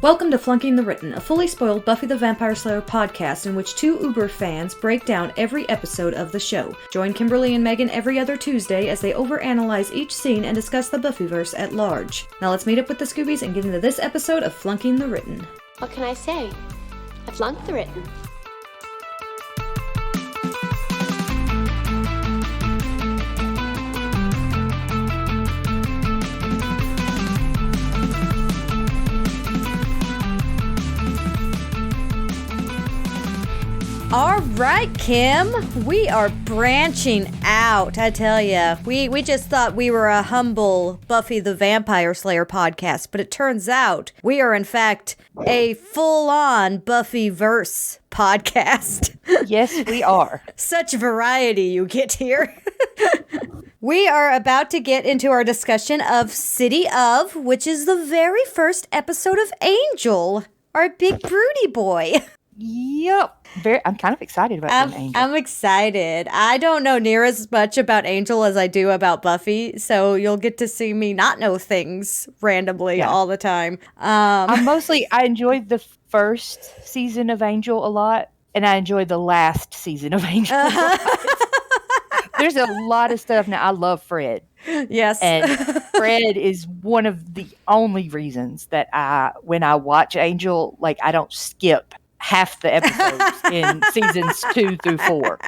Welcome to Flunking the Written, a fully spoiled Buffy the Vampire Slayer podcast in which two Uber fans break down every episode of the show. Join Kimberly and Megan every other Tuesday as they overanalyze each scene and discuss the Buffyverse at large. Now let's meet up with the Scoobies and get into this episode of Flunking the Written. What can I say? I flunked the written. All right, Kim, we are branching out, I tell ya. We just thought we were a humble Buffy the Vampire Slayer podcast, but it turns out we are, in fact, a full-on Buffyverse podcast. Yes, we are. Such variety you get here. We are about to get into our discussion of City of, which is the very first episode of Angel, our big broody boy. Yep. I'm kind of excited about Angel. I'm excited. I don't know near as much about Angel as I do about Buffy, so you'll get to see me not know things randomly all the time. I enjoyed the first season of Angel a lot, and I enjoyed the last season of Angel. There's a lot of stuff now. I love Fred. Yes. And Fred is one of the only reasons that when I watch Angel, like I don't skip half the episodes in seasons 2 through 4.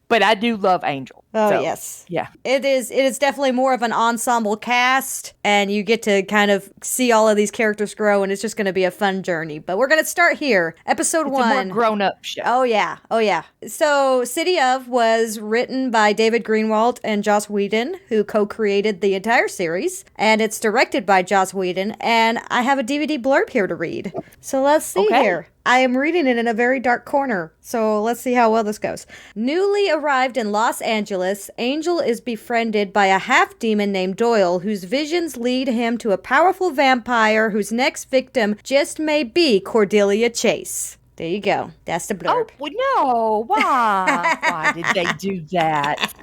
But I do love Angel. Oh, so, yes. Yeah. It is definitely more of an ensemble cast, and you get to kind of see all of these characters grow, and it's just going to be a fun journey. But we're going to start here. Episode 1. It's a more grown-up show. Oh, yeah. Oh, yeah. So, City of was written by David Greenwalt and Joss Whedon, who co-created the entire series, and it's directed by Joss Whedon, and I have a DVD blurb here to read. So, let's see here. I am reading it in a very dark corner, so let's see how well this goes. Newly arrived in Los Angeles, Angel is befriended by a half-demon named Doyle, whose visions lead him to a powerful vampire whose next victim just may be Cordelia Chase. There you go. That's the blurb. Oh, no. Why? Why did they do that?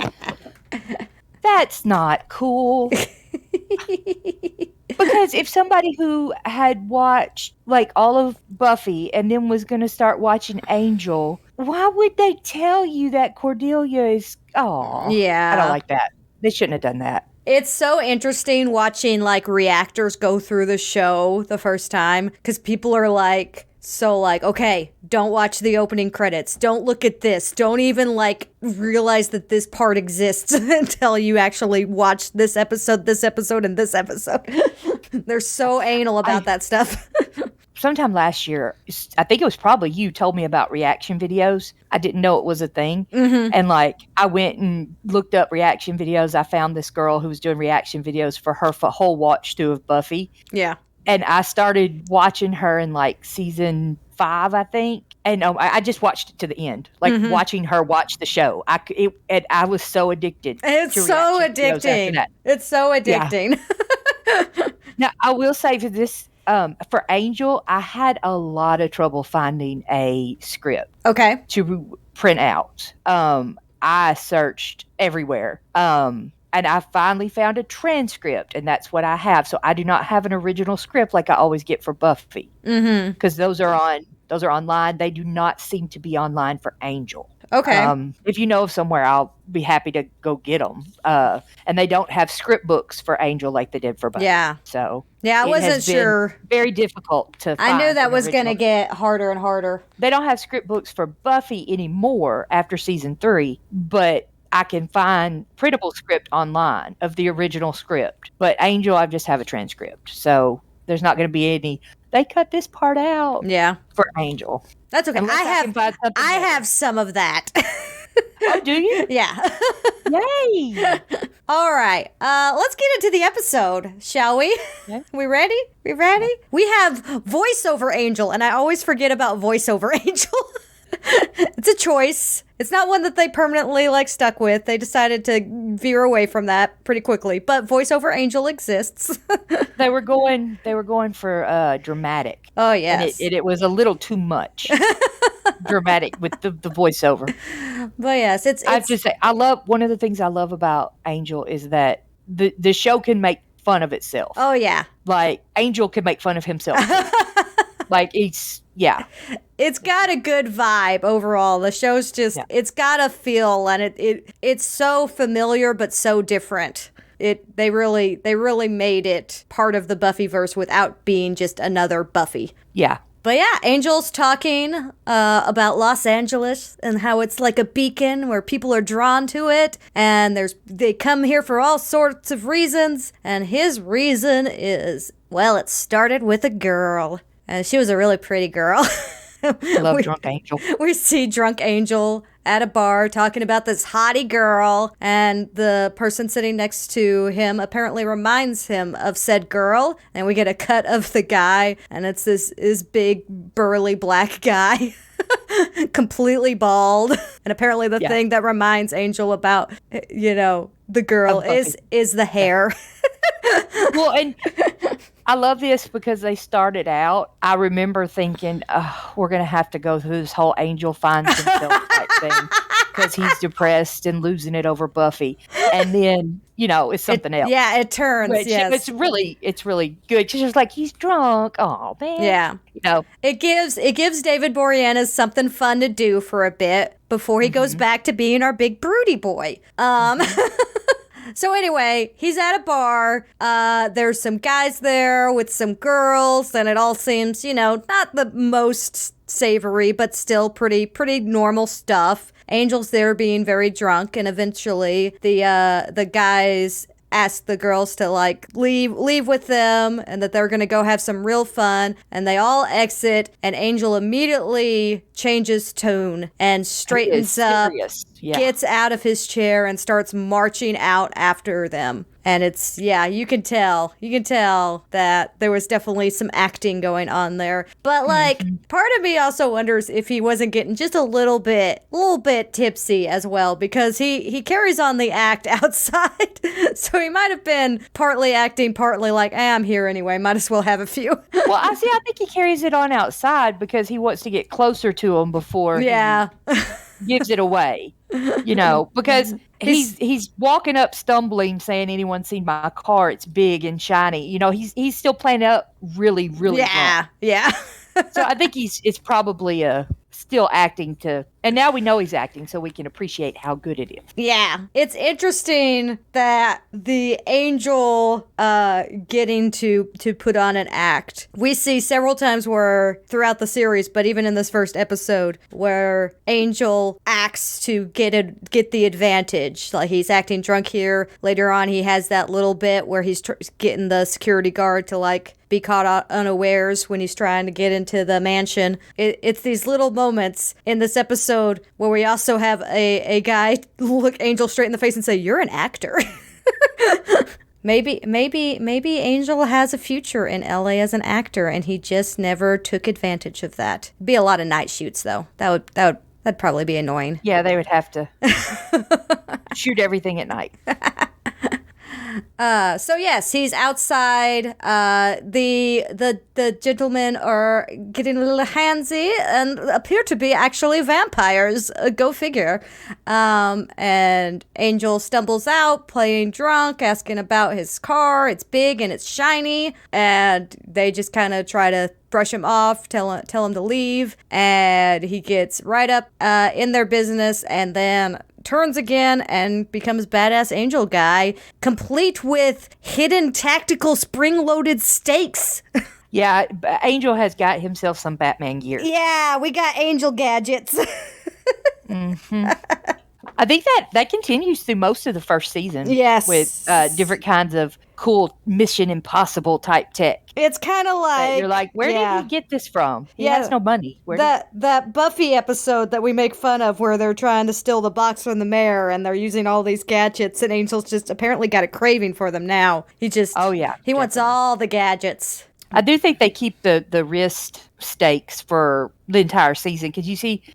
That's not cool. Because if somebody who had watched like all of Buffy and then was going to start watching Angel, why would they tell you that Cordelia is... Oh, yeah. I don't like that. They shouldn't have done that. It's so interesting watching like reactors go through the show the first time because people are like... So, like, okay, don't watch the opening credits. Don't look at this. Don't even, like, realize that this part exists until you actually watch this episode, and this episode. They're so anal about that stuff. Sometime last year, I think it was probably you told me about reaction videos. I didn't know it was a thing. Mm-hmm. And, like, I went and looked up reaction videos. I found this girl who was doing reaction videos for her whole watch through of Buffy. Yeah. And I started watching her in like season 5, I think. And I just watched it to the end, like watching her watch the show. I was so addicted. It's so addicting. It's so addicting. Yeah. Now, I will say for this, for Angel, I had a lot of trouble finding a script. Okay. To print out. I searched everywhere. And I finally found a transcript, and that's what I have. So I do not have an original script like I always get for Buffy, because those are online. They do not seem to be online for Angel. Okay. If you know of somewhere, I'll be happy to go get them. And they don't have script books for Angel like they did for Buffy. Yeah. So yeah, I wasn't sure. Very difficult to find. I knew that was going to get harder and harder. They don't have script books for Buffy anymore after season 3, but I can find printable script online of the original script. But Angel, I just have a transcript. So there's not going to be any, they cut this part out for Angel. That's okay. I have some of that. Oh, do you? Yeah. Yay. All right. Let's get into the episode, shall we? Yeah. We ready? We ready? We have voiceover Angel, and I always forget about voiceover Angel. It's a choice. It's not one that they permanently stuck with. They decided to veer away from that pretty quickly. But voiceover Angel exists. They were going for dramatic. Oh yes, and it was a little too much dramatic with the voiceover. But yes, I have to say, I love one of the things I love about Angel is that the show can make fun of itself. Oh, yeah. Like, Angel can make fun of himself. Like, it's got a good vibe overall. The show's just, it's got a feel, and it's so familiar but so different. They really made it part of the Buffyverse without being just another Buffy. Yeah. But yeah, Angel's talking about Los Angeles and how it's like a beacon where people are drawn to it, and they come here for all sorts of reasons, and his reason is, well, it started with a girl. And she was a really pretty girl. I love Drunk Angel. We see Drunk Angel at a bar talking about this hottie girl, and the person sitting next to him apparently reminds him of said girl, and we get a cut of the guy, and it's this big, burly black guy. Completely bald. And apparently the thing that reminds Angel about, the girl is the hair. Well, and I love this because they started out, I remember thinking, we're going to have to go through this whole Angel finds himself type thing because he's depressed and losing it over Buffy. And then, it's something else. Yeah, it turns, yes. It's really good. She's just like, he's drunk. Oh, man. Yeah. It gives David Boreanaz something fun to do for a bit before he goes back to being our big broody boy. So anyway, he's at a bar. There's some guys there with some girls, and it all seems, not the most savory, but still pretty normal stuff. Angel's there being very drunk, and eventually the guys ask the girls to leave with them, and that they're gonna go have some real fun, and they all exit, and Angel immediately changes tone and straightens up, gets out of his chair, and starts marching out after them. And it's, you can tell that there was definitely some acting going on there. But part of me also wonders if he wasn't getting just a little bit tipsy as well, because he carries on the act outside. So he might have been partly acting, partly like, I'm here anyway, might as well have a few. Well, I think he carries it on outside because he wants to get closer to him before he gives it away. Because he's walking up stumbling, saying, anyone seen my car? It's big and shiny. He's still playing up really, really wrong. Yeah. So I think it's probably still acting and now we know he's acting, so we can appreciate how good it is. Yeah. It's interesting that the Angel getting to put on an act. We see several times throughout the series, but even in this first episode, where Angel acts to get the advantage. Like, he's acting drunk here. Later on, he has that little bit where he's getting the security guard to be caught unawares when he's trying to get into the mansion. It's these little moments in this episode where we also have a guy look Angel straight in the face and say, "You're an actor." Maybe Angel has a future in LA as an actor, and he just never took advantage of that. Be a lot of night shoots, though. That'd probably be annoying. Yeah, they would have to shoot everything at night. So yes, he's outside. The gentlemen are getting a little handsy and appear to be actually vampires. Go figure. And Angel stumbles out, playing drunk, asking about his car. It's big and it's shiny, and they just kind of try to brush him off, tell him to leave, and he gets right up in their business, and then turns again and becomes badass Angel guy, complete with hidden tactical spring-loaded stakes. Yeah, Angel has got himself some Batman gear. Yeah, we got Angel gadgets. I think that continues through most of the first season. Yes. With different kinds of cool Mission Impossible type tech. It's kind of like... You're like, where did he get this from? He has no money. That Buffy episode that we make fun of, where they're trying to steal the box from the mayor and they're using all these gadgets, and Angel's just apparently got a craving for them now. He just... Oh, yeah. He wants all the gadgets. I do think they keep the wrist stakes for the entire season, because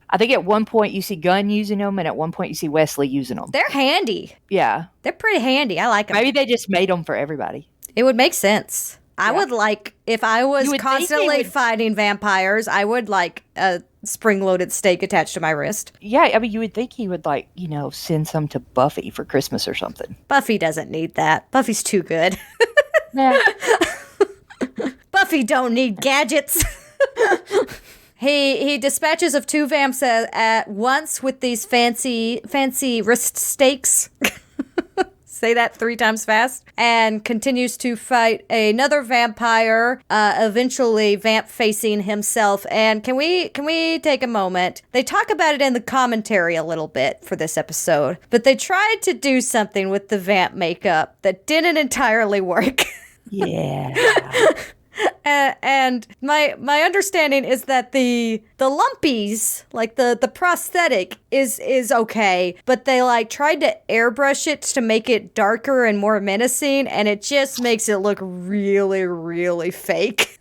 I think at one point you see Gunn using them, and at one point you see Wesley using them. They're handy. Yeah. They're pretty handy. I like them. Maybe they just made them for everybody. It would make sense. I would if I was constantly fighting vampires, I would like a spring-loaded stake attached to my wrist. Yeah, I mean, you would think he would send some to Buffy for Christmas or something. Buffy doesn't need that. Buffy's too good. Yeah. Buffy don't need gadgets. He dispatches of 2 vamps at once with these fancy wrist stakes. Say that 3 times fast. And continues to fight another vampire, eventually vamp-facing himself. And can we take a moment? They talk about it in the commentary a little bit for this episode, but they tried to do something with the vamp makeup that didn't entirely work. Yeah. And my understanding is that the lumpies, like the prosthetic is okay, but they like tried to airbrush it to make it darker and more menacing, and it just makes it look really, really fake.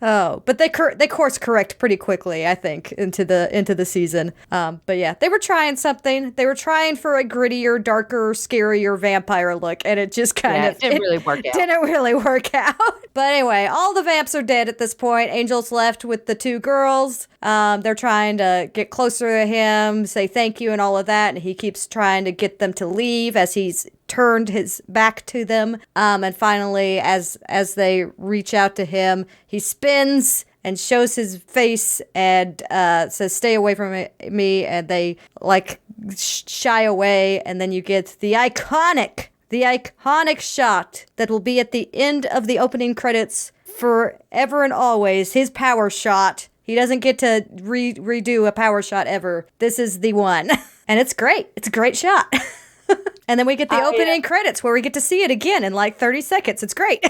Oh, but they course correct pretty quickly, I think, into the season. But yeah, they were trying something. They were trying for a grittier, darker, scarier vampire look, and it just didn't really work out. Didn't really work out. But anyway, all the vamps are dead at this point. Angel's left with the 2 girls. They're trying to get closer to him, say thank you and all of that, and he keeps trying to get them to leave as he's turned his back to them. And finally, as they reach out to him, he spins and shows his face and says, "Stay away from me," and they like shy away, and then you get the iconic shot that will be at the end of the opening credits forever and always, his power shot. He doesn't get to redo a power shot ever. This is the one. And it's great. It's a great shot. And then we get the opening credits where we get to see it again in like 30 seconds. It's great.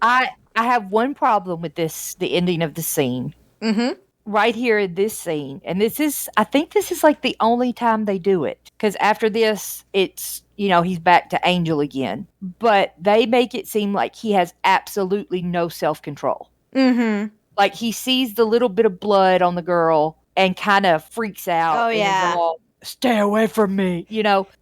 I have one problem with the ending of the scene. Mm-hmm. Right here in this scene. And I think this is like the only time they do it. Because after this, it's, he's back to Angel again. But they make it seem like he has absolutely no self-control. Mm-hmm. Like he sees the little bit of blood on the girl and kind of freaks out. Oh, yeah. And is all, "Stay away from me,"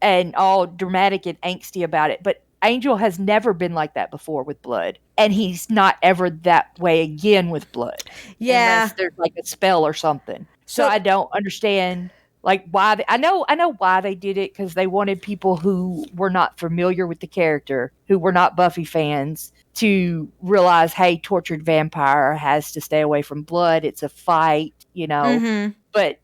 and all dramatic and angsty about it. But Angel has never been like that before with blood. And he's not ever that way again with blood. Yeah. Unless there's like a spell or something. So I don't understand like why. I know why they did it, because they wanted people who were not familiar with the character, who were not Buffy fans, to realize, hey, tortured vampire has to stay away from blood. It's a fight, Mm-hmm. But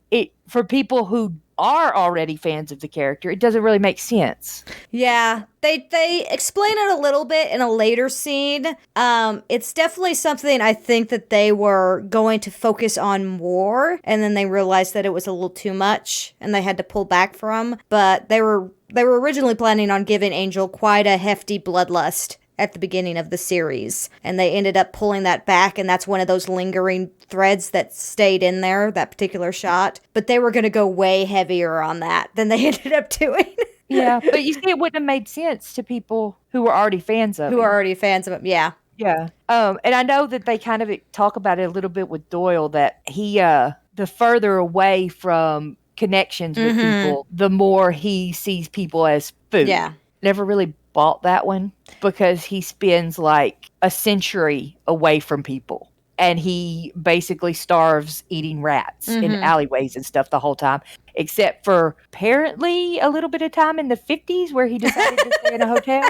for people who are already fans of the character, it doesn't really make sense. Yeah, they explain it a little bit in a later scene. It's definitely something I think that they were going to focus on more, and then they realized that it was a little too much, and they had to pull back from. But they were originally planning on giving Angel quite a hefty bloodlust at the beginning of the series, and they ended up pulling that back, and that's one of those lingering threads that stayed in there, that particular shot. But they were going to go way heavier on that than they ended up doing. Yeah, but you see, it wouldn't have made sense to people who were already fans of him. Yeah. Yeah. And I know that they kind of talk about it a little bit with Doyle, that he, the further away from connections with people, the more he sees people as food. Yeah. Never really bought that one, because he spends like a century away from people, and he basically starves eating rats in alleyways and stuff the whole time, except for apparently a little bit of time in the 50s where he decided to stay in a hotel.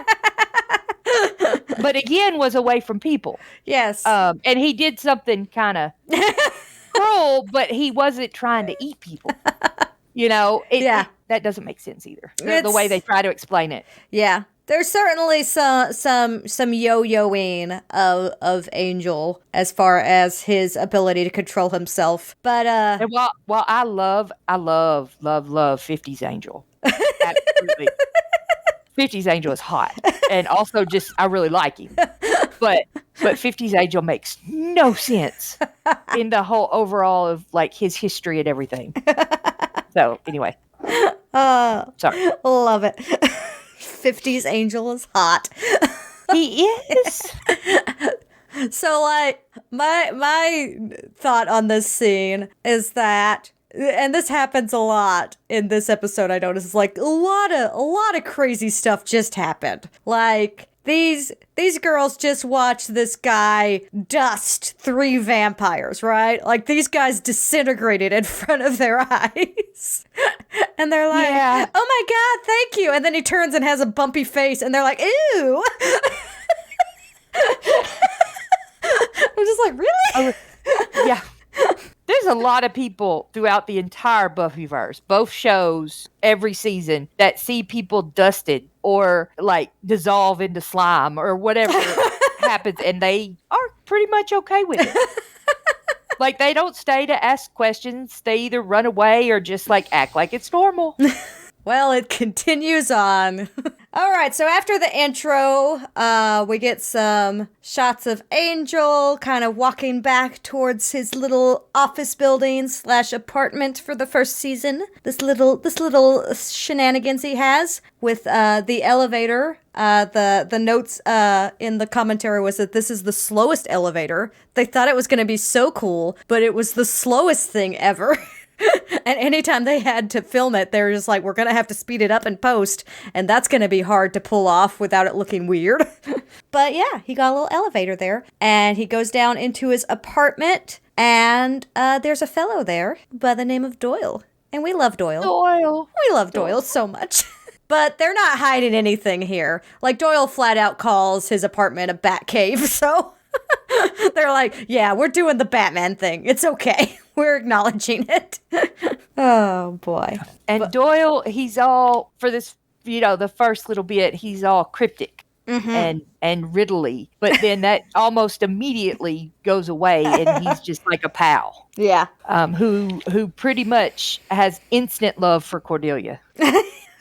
But again, was away from people. Yes. And he did something kind of cruel, but he wasn't trying to eat people. That doesn't make sense either. The way they try to explain it. Yeah. There's certainly some yo-yoing of Angel as far as his ability to control himself. But and while I love 50s Angel. Absolutely. 50s Angel is hot. And also just I really like him. But 50s Angel makes no sense in the whole overall of like his history and everything. So anyway. Sorry. Love it. 50s Angel is hot. He is. So, like, my thought on this scene is that, and this happens a lot in this episode, I notice, is like a lot of crazy stuff just happened. Like, these girls just watched this guy dust 3 vampires, right? Like, these guys disintegrated in front of their eyes. And they're like, Yeah. oh my God, thank you. And then he turns and has a bumpy face, and they're like, ew. I'm just like, really? Yeah. There's a lot of people throughout the entire Buffyverse, both shows, every season, that see people dusted or like dissolve into slime or whatever happens, and they are pretty much okay with it. Like, they don't stay to ask questions. They either run away or just like act like it's normal. Well, it continues on. All right, so after the intro, we get some shots of Angel kind of walking back towards his little office building / apartment for the first season. This little shenanigans he has with the elevator. The notes in the commentary was that this is the slowest elevator. They thought it was going to be so cool, but it was the slowest thing ever. And anytime they had to film it, they were just like, we're going to have to speed it up in post, and that's going to be hard to pull off without it looking weird. But yeah, he got a little elevator there, and he goes down into his apartment, and there's a fellow there by the name of Doyle. And we love Doyle. We love Doyle so much. But they're not hiding anything here. Like, Doyle flat out calls his apartment a bat cave, so... They're like, yeah, we're doing the Batman thing. It's okay. We're acknowledging it. Oh, boy. And Doyle, he's all, for this, the first little bit, he's all cryptic and riddly. But then that almost immediately goes away, and he's just like a pal. Yeah. Who pretty much has instant love for Cordelia.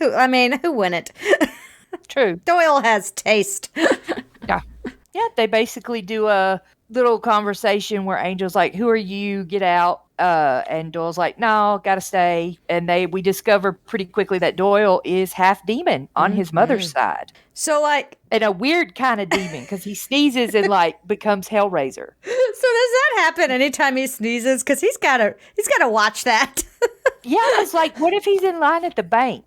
Who wouldn't? True. Doyle has taste. Yeah. Yeah, they basically do a little conversation where Angel's like, who are you? Get out. And Doyle's like, no, gotta stay. And we discover pretty quickly that Doyle is half demon on his mother's side. So, like... And a weird kind of demon, because he sneezes and, like, becomes Hellraiser. So does that happen anytime he sneezes? Because he's gotta watch that. Yeah, it's like, what if he's in line at the bank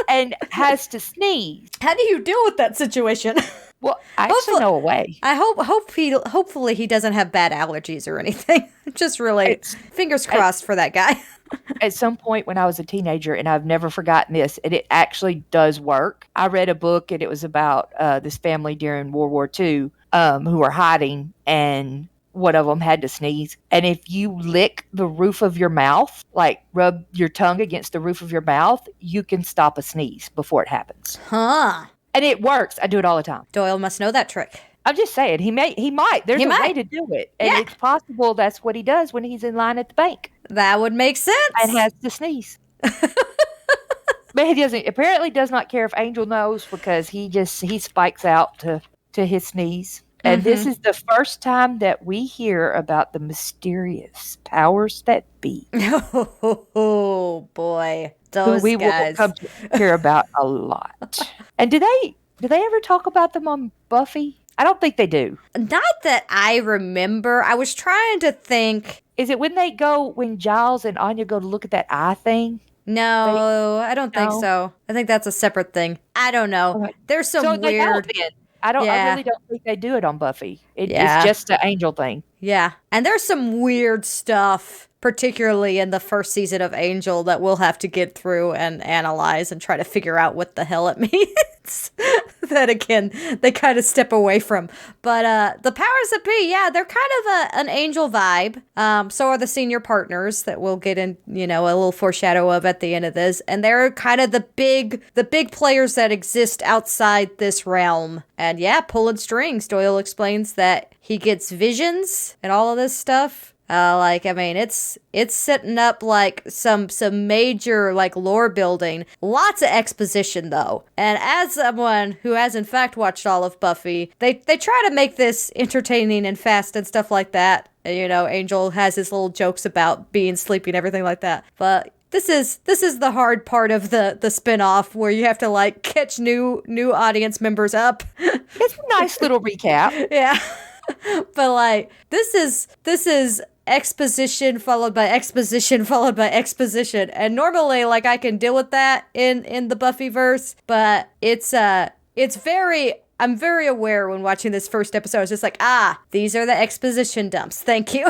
and has to sneeze? How do you deal with that situation? Well, I actually know a way. I hopefully he doesn't have bad allergies or anything. Just really fingers crossed for that guy. At some point when I was a teenager, and I've never forgotten this, and it actually does work. I read a book, and it was about this family during World War II who were hiding, and one of them had to sneeze. And if you lick the roof of your mouth, like rub your tongue against the roof of your mouth, you can stop a sneeze before it happens. Huh. And it works. I do it all the time. Doyle must know that trick. I'm just saying, he might. There's a way to do it. And it's possible that's what he does when he's in line at the bank. That would make sense. And has to sneeze. But he apparently does not care if Angel knows, because he spikes out to his sneeze. And this is the first time that we hear about the mysterious powers that be. Oh, boy. Those who we guys. will come to hear about a lot. And do they ever talk about them on Buffy? I don't think they do. Not that I remember. I was trying to think. Is it when Giles and Anya go to look at that eye thing? No, I don't think so. I think that's a separate thing. I don't know. Okay. There's some weird... I really don't think they do it on Buffy. It's just an Angel thing. Yeah. And there's some weird stuff, particularly in the first season of Angel, that we'll have to get through and analyze and try to figure out what the hell it means. That, again, they kind of step away from. But the powers that be, they're kind of an Angel vibe. So are the senior partners that we'll get in, a little foreshadow of at the end of this. And they're kind of the big players that exist outside this realm. And pulling strings. Doyle explains that he gets visions and all of this stuff. It's setting up like some major like lore building. Lots of exposition though. And as someone who has in fact watched all of Buffy, they try to make this entertaining and fast and stuff like that. Angel has his little jokes about being sleepy and everything like that. But this is the hard part of the spinoff, where you have to like catch new audience members up. It's a nice little recap. Yeah. But like this is exposition followed by exposition followed by exposition, and normally like I can deal with that in the Buffyverse, but it's very I'm very aware when watching this first episode. I was just like, these are the exposition dumps. Thank you.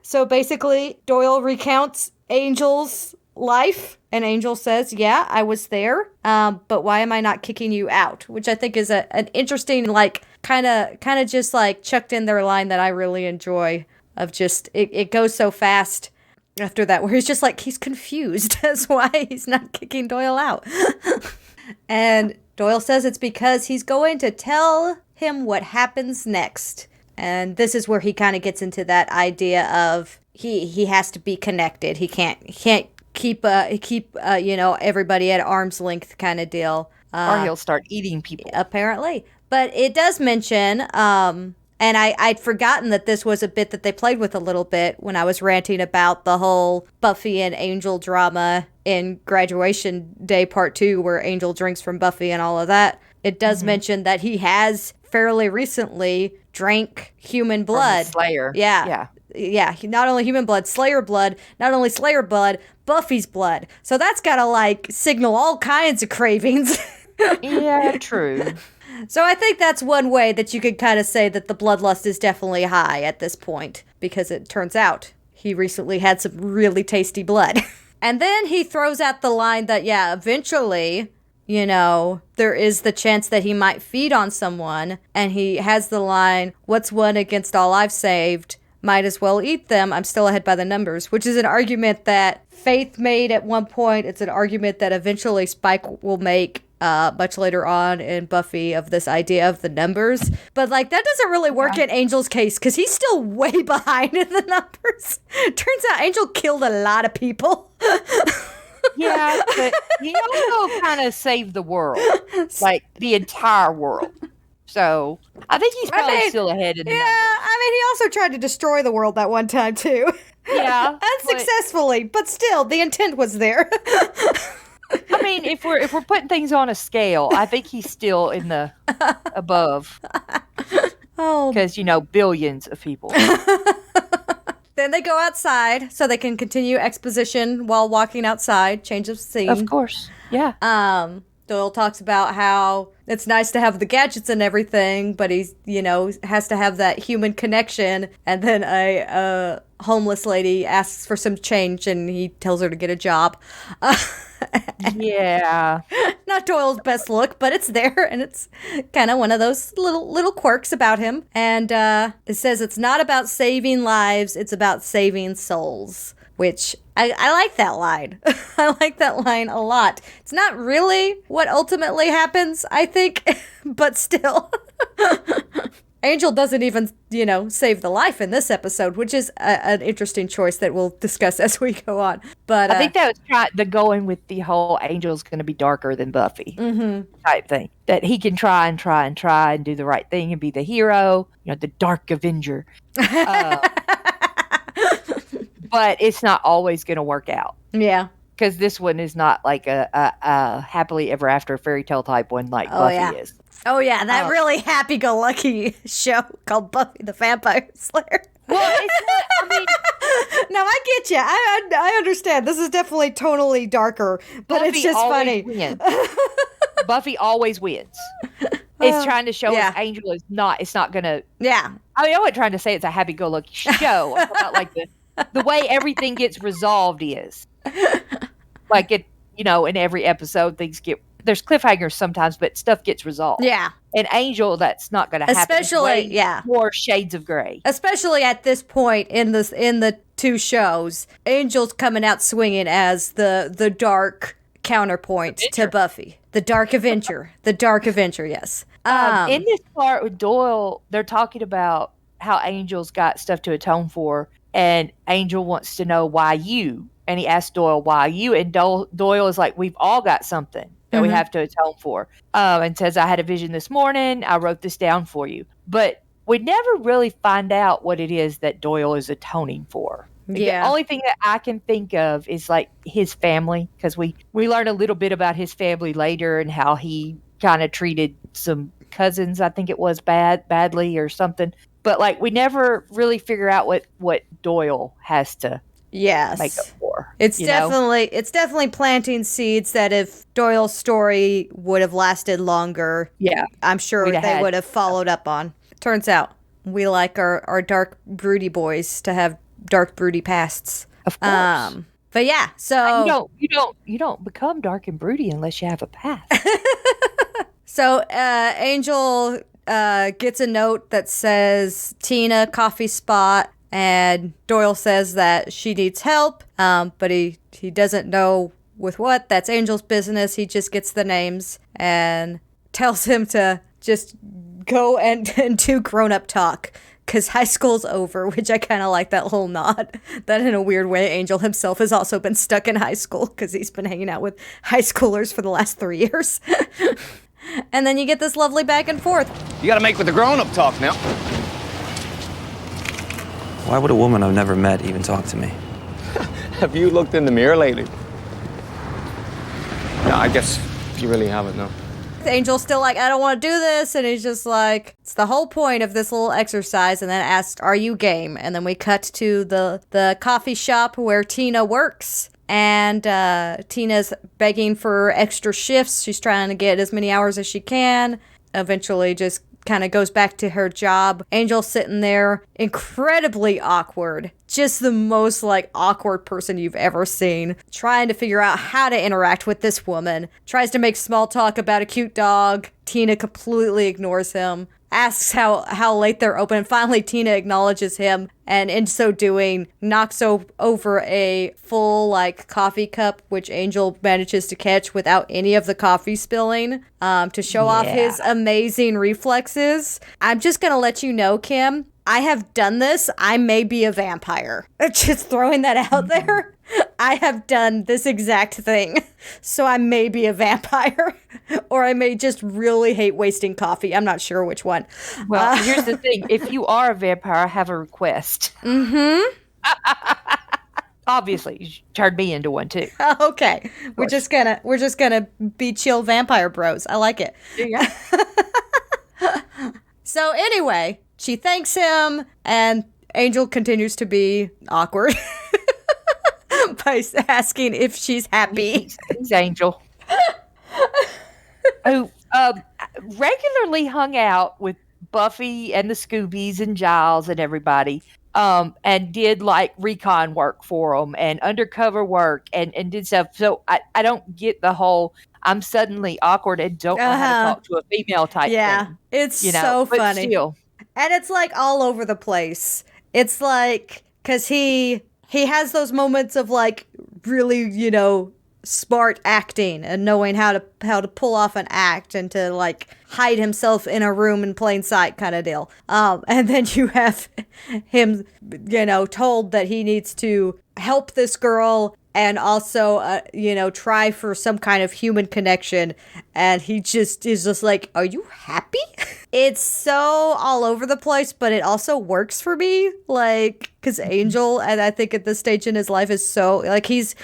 So basically, Doyle recounts Angel's life, and Angel says, yeah, I was there, but why am I not kicking you out? Which I think is an interesting, like, kind of just, like, chucked in their line that I really enjoy, of just, it goes so fast after that, where he's just like, he's confused as why he's not kicking Doyle out. And Doyle says it's because he's going to tell him what happens next. And this is where he kind of gets into that idea of he has to be connected. He can't keep everybody at arm's length kind of deal. Or he'll start eating people. Apparently. But it does mention, and I'd forgotten that this was a bit that they played with a little bit when I was ranting about the whole Buffy and Angel drama in Graduation Day Part 2, where Angel drinks from Buffy and all of that. It does mention that he has fairly recently drank human blood. Slayer. Yeah. Not only human blood, Slayer blood. Not only Slayer blood, Buffy's blood. So that's gotta, like, signal all kinds of cravings. Yeah, true. So I think that's one way that you could kind of say that the bloodlust is definitely high at this point, because it turns out he recently had some really tasty blood. And then he throws out the line that, yeah, eventually, there is the chance that he might feed on someone, and he has the line, what's one against all I've saved? Might as well eat them. I'm still ahead by the numbers, which is an argument that Faith made at one point. It's an argument that eventually Spike will make much later on in Buffy, of this idea of the numbers. But, like, that doesn't really work in Angel's case, because he's still way behind in the numbers. Turns out Angel killed a lot of people. Yeah, but he also kind of saved the world, like the entire world. So I think he's probably still ahead in the numbers. He also tried to destroy the world that one time too. Yeah, unsuccessfully, but still, the intent was there. I mean, if we're putting things on a scale, I think he's still in the above. Oh, because billions of people. Then they go outside so they can continue exposition while walking outside. Change of scene. Of course, yeah. Doyle talks about how it's nice to have the gadgets and everything, but he's, has to have that human connection. And then a homeless lady asks for some change, and he tells her to get a job. Yeah. Not Doyle's best look, but it's there, and it's kind of one of those little quirks about him. And it says it's not about saving lives, it's about saving souls, which I like that line. I like that line a lot. It's not really what ultimately happens, I think, but still. Angel doesn't even, save the life in this episode, which is an interesting choice that we'll discuss as we go on. But I think that was the going with the whole Angel's going to be darker than Buffy type thing. That he can try and do the right thing and be the hero, the Dark Avenger. But it's not always going to work out. Yeah. Because this one is not like a happily ever after fairy tale type one like Buffy is. Oh, yeah, that really happy-go-lucky show called Buffy the Vampire Slayer. Well, it's not, No, I get you. I understand. This is definitely tonally darker, but Buffy it's just funny. Wins. Buffy always wins. It's trying to show us Angel is not, it's not going to... Yeah. I wasn't trying to say it's a happy-go-lucky show. I'm talking about, like, the way everything gets resolved is. Like, in every episode, there's cliffhangers sometimes, but stuff gets resolved. Yeah. And Angel, that's not going to happen. Especially, more shades of gray. Especially at this point in the two shows, Angel's coming out swinging as the dark counterpoint to Buffy. The Dark Avenger. The Dark Avenger, yes. In this part with Doyle, they're talking about how Angel's got stuff to atone for, and Angel wants to know why you. And he asks Doyle, why you? And Doyle is like, we've all got something that we have to atone for. And says, I had a vision this morning. I wrote this down for you. But we never really find out what it is that Doyle is atoning for. Yeah. The only thing that I can think of is like his family, because we learn a little bit about his family later and how he kind of treated some cousins, I think it was badly or something. But like we never really figure out what Doyle has to Yes. make up for. It's definitely planting seeds that if Doyle's story would have lasted longer, I'm sure they would have followed up on. Turns out we like our dark broody boys to have dark broody pasts. Of course. But yeah, so you don't become dark and broody unless you have a past. So Angel gets a note that says Tina coffee spot, and Doyle says that she needs help, but he doesn't know with what. That's Angel's business. He just gets the names and tells him to just go and do grown-up talk because high school's over, which I kind of like that whole nod. That in a weird way, Angel himself has also been stuck in high school because he's been hanging out with high schoolers for the last 3 years. And then you get this lovely back and forth. You gotta make with the grown-up talk now. Why would a woman I've never met even talk to me? Have you looked in the mirror lately? No, I guess you really haven't, no. Angel's still like, I don't want to do this. And he's just like, it's the whole point of this little exercise. And then asks, are you game? And then we cut to the coffee shop where Tina works. And Tina's begging for extra shifts. She's trying to get as many hours as she can. Eventually just kind of goes back to her job. Angel's sitting there, incredibly awkward. Just the most like awkward person you've ever seen. Trying to figure out how to interact with this woman. Tries to make small talk about a cute dog. Tina completely ignores him. Asks how late they're open. And finally, Tina acknowledges him, and in so doing, knocks over a full, like, coffee cup, which Angel manages to catch without any of the coffee spilling, to show off his amazing reflexes. I'm just gonna let you know, Kim, I have done this. I may be a vampire. Just throwing that out there. I have done this exact thing. So I may be a vampire. Or I may just really hate wasting coffee. I'm not sure which one. Well, here's the thing. If you are a vampire, I have a request. Mm-hmm. Obviously, you turned me into one too. Okay. We're just gonna be chill vampire bros. I like it. Yeah. So anyway, she thanks him, and Angel continues to be awkward by asking if she's happy. He's Angel. Who regularly hung out with Buffy and the Scoobies and Giles and everybody, and did like recon work for them and undercover work and did stuff. So I don't get the whole I'm suddenly awkward and don't know how to talk to a female type thing. It's so funny. Still. And it's like all over the place. It's like, because he has those moments of like really, smart acting and knowing how to pull off an act and to like hide himself in a room in plain sight kind of deal. And then you have him, told that he needs to help this girl and also, try for some kind of human connection. And he just is just like, are you happy? It's so all over the place, but it also works for me. Like, because Angel, and I think at this stage in his life is so, like, he's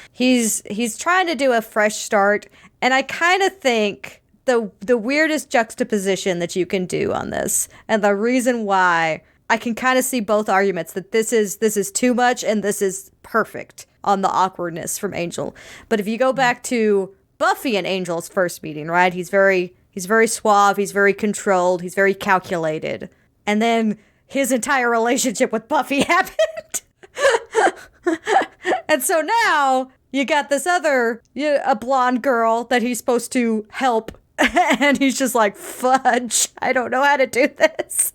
trying to do a fresh start. And I kind of think the weirdest juxtaposition that you can do on this, and the reason why I can kind of see both arguments, that this is too much and this is perfect on the awkwardness from Angel. But if you go back to Buffy and Angel's first meeting, right? He's very suave, he's very controlled, he's very calculated. And then his entire relationship with Buffy happened. And so now you got this other, a blonde girl that he's supposed to help. And he's just like, fudge, I don't know how to do this.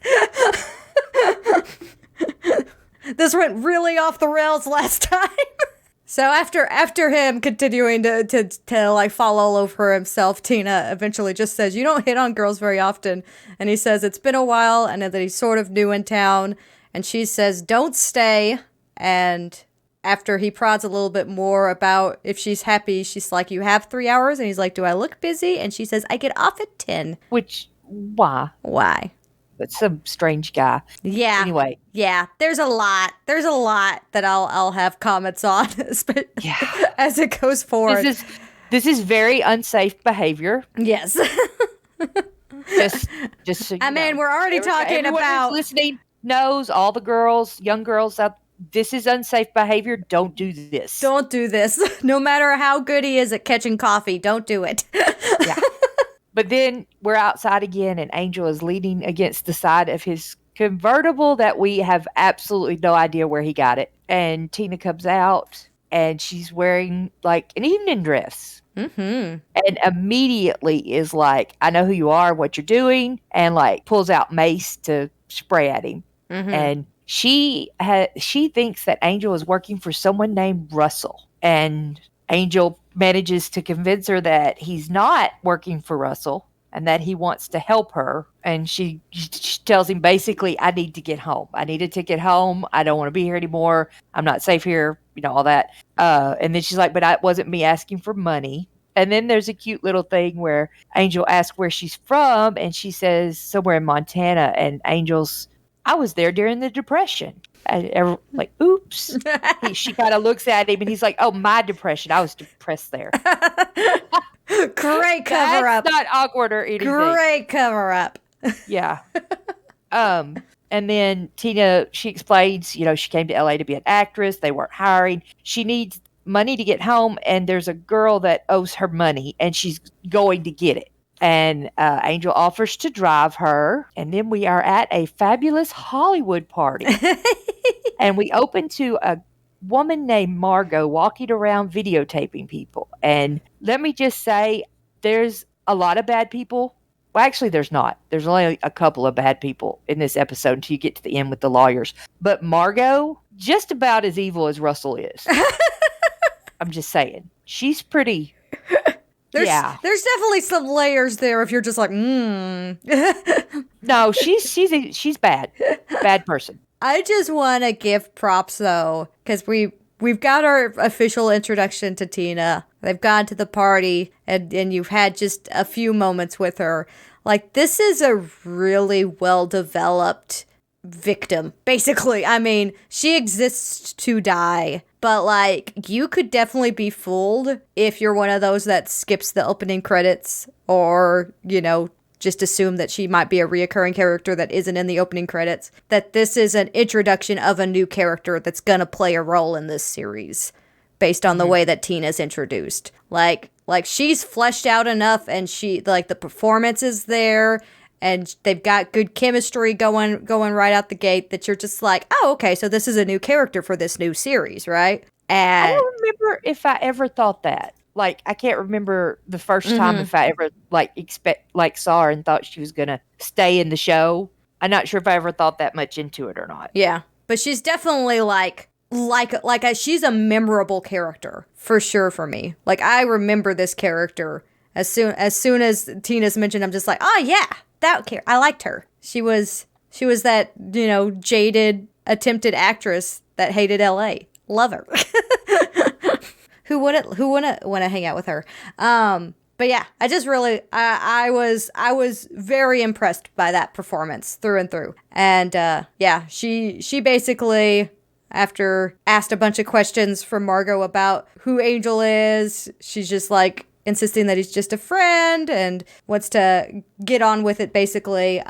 This went really off the rails last time. So after him continuing to like fall all over himself, Tina eventually just says, you don't hit on girls very often. And he says, it's been a while, and that he's sort of new in town. And she says, don't stay. And after he prods a little bit more about if she's happy, she's like, you have 3 hours? And he's like, do I look busy? And she says, I get off at 10. Which, why? Why? That's some strange guy. Yeah. Anyway. Yeah. There's a lot that I'll have comments on as it goes forward. This is very unsafe behavior. Yes. just so you I mean, know. we're already talking Everyone about who's listening knows, all the girls, young girls out this is unsafe behavior. Don't do this. Don't do this. No matter how good he is at catching coffee, don't do it. Yeah. But then we're outside again, and Angel is leaning against the side of his convertible that we have absolutely no idea where he got it. And Tina comes out, and she's wearing like an evening dress. Mm-hmm. And immediately is like, I know who you are, what you're doing, and like pulls out mace to spray at him. Mm-hmm. And she thinks that Angel is working for someone named Russell. And Angel manages to convince her that he's not working for Russell and that he wants to help her. And she tells him basically, I need to get home. I need a ticket home. I don't want to be here anymore. I'm not safe here. You know, all that. And then she's like, but it wasn't me asking for money. And then there's a cute little thing where Angel asks where she's from. And she says somewhere in Montana. And Angel's, I was there during the Depression. Like, oops. She kind of looks at him and he's like, oh, my Depression. I was depressed there. Great cover up. Not awkward or anything. Great cover up. Yeah. And then Tina, she explains, you know, she came to LA to be an actress. They weren't hiring. She needs money to get home. And there's a girl that owes her money and she's going to get it. And Angel offers to drive her. And then we are at a fabulous Hollywood party. And we open to a woman named Margot walking around videotaping people. And let me just say, there's a lot of bad people. Well, actually, there's not. There's only a couple of bad people in this episode until you get to the end with the lawyers. But Margot, just about as evil as Russell is. I'm just saying. She's pretty... There's definitely some layers there if you're just like, No, she's bad. Bad person. I just want to give props, though, because we've got our official introduction to Tina. They've gone to the party, and you've had just a few moments with her. Like, this is a really well-developed victim, basically. I mean, she exists to die, but, like, you could definitely be fooled if you're one of those that skips the opening credits or, you know, just assume that she might be a reoccurring character that isn't in the opening credits, that this is an introduction of a new character that's gonna play a role in this series based on the way that Tina's introduced. Like she's fleshed out enough and she, like, the performance is there and they've got good chemistry going right out the gate that you're just like, oh, okay, so this is a new character for this new series, right? And I don't remember if I ever thought that. Like, I can't remember the first time if I ever saw her and thought she was gonna stay in the show. I'm not sure if I ever thought that much into it or not. Yeah, but she's definitely she's a memorable character for sure for me. Like, I remember this character as soon as Tina's mentioned. I'm just like, oh yeah, I liked her. She was that, you know, jaded attempted actress that hated LA. Love her. Who wouldn't want to hang out with her? But yeah, I just really, I was very impressed by that performance through and through. And yeah, she basically, after asked a bunch of questions from Margot about who Angel is, she's just like insisting that he's just a friend and wants to get on with it, basically.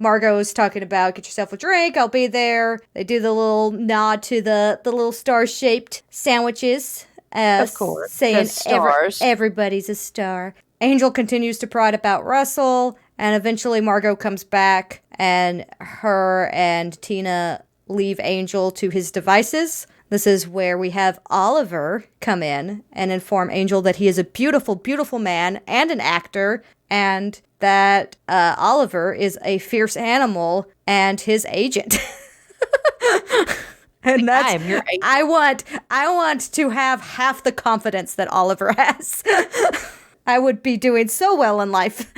Margot's talking about, get yourself a drink, I'll be there. They do the little nod to the little star-shaped sandwiches. Of course, saying stars. Everybody's a star. Angel continues to prod about Russell, and eventually Margot comes back, and her and Tina leave Angel to his devices. This is where we have Oliver come in and inform Angel that he is a beautiful, beautiful man and an actor, and that Oliver is a fierce animal and his agent. And that's, I am your agent. I want to have half the confidence that Oliver has. I would be doing so well in life.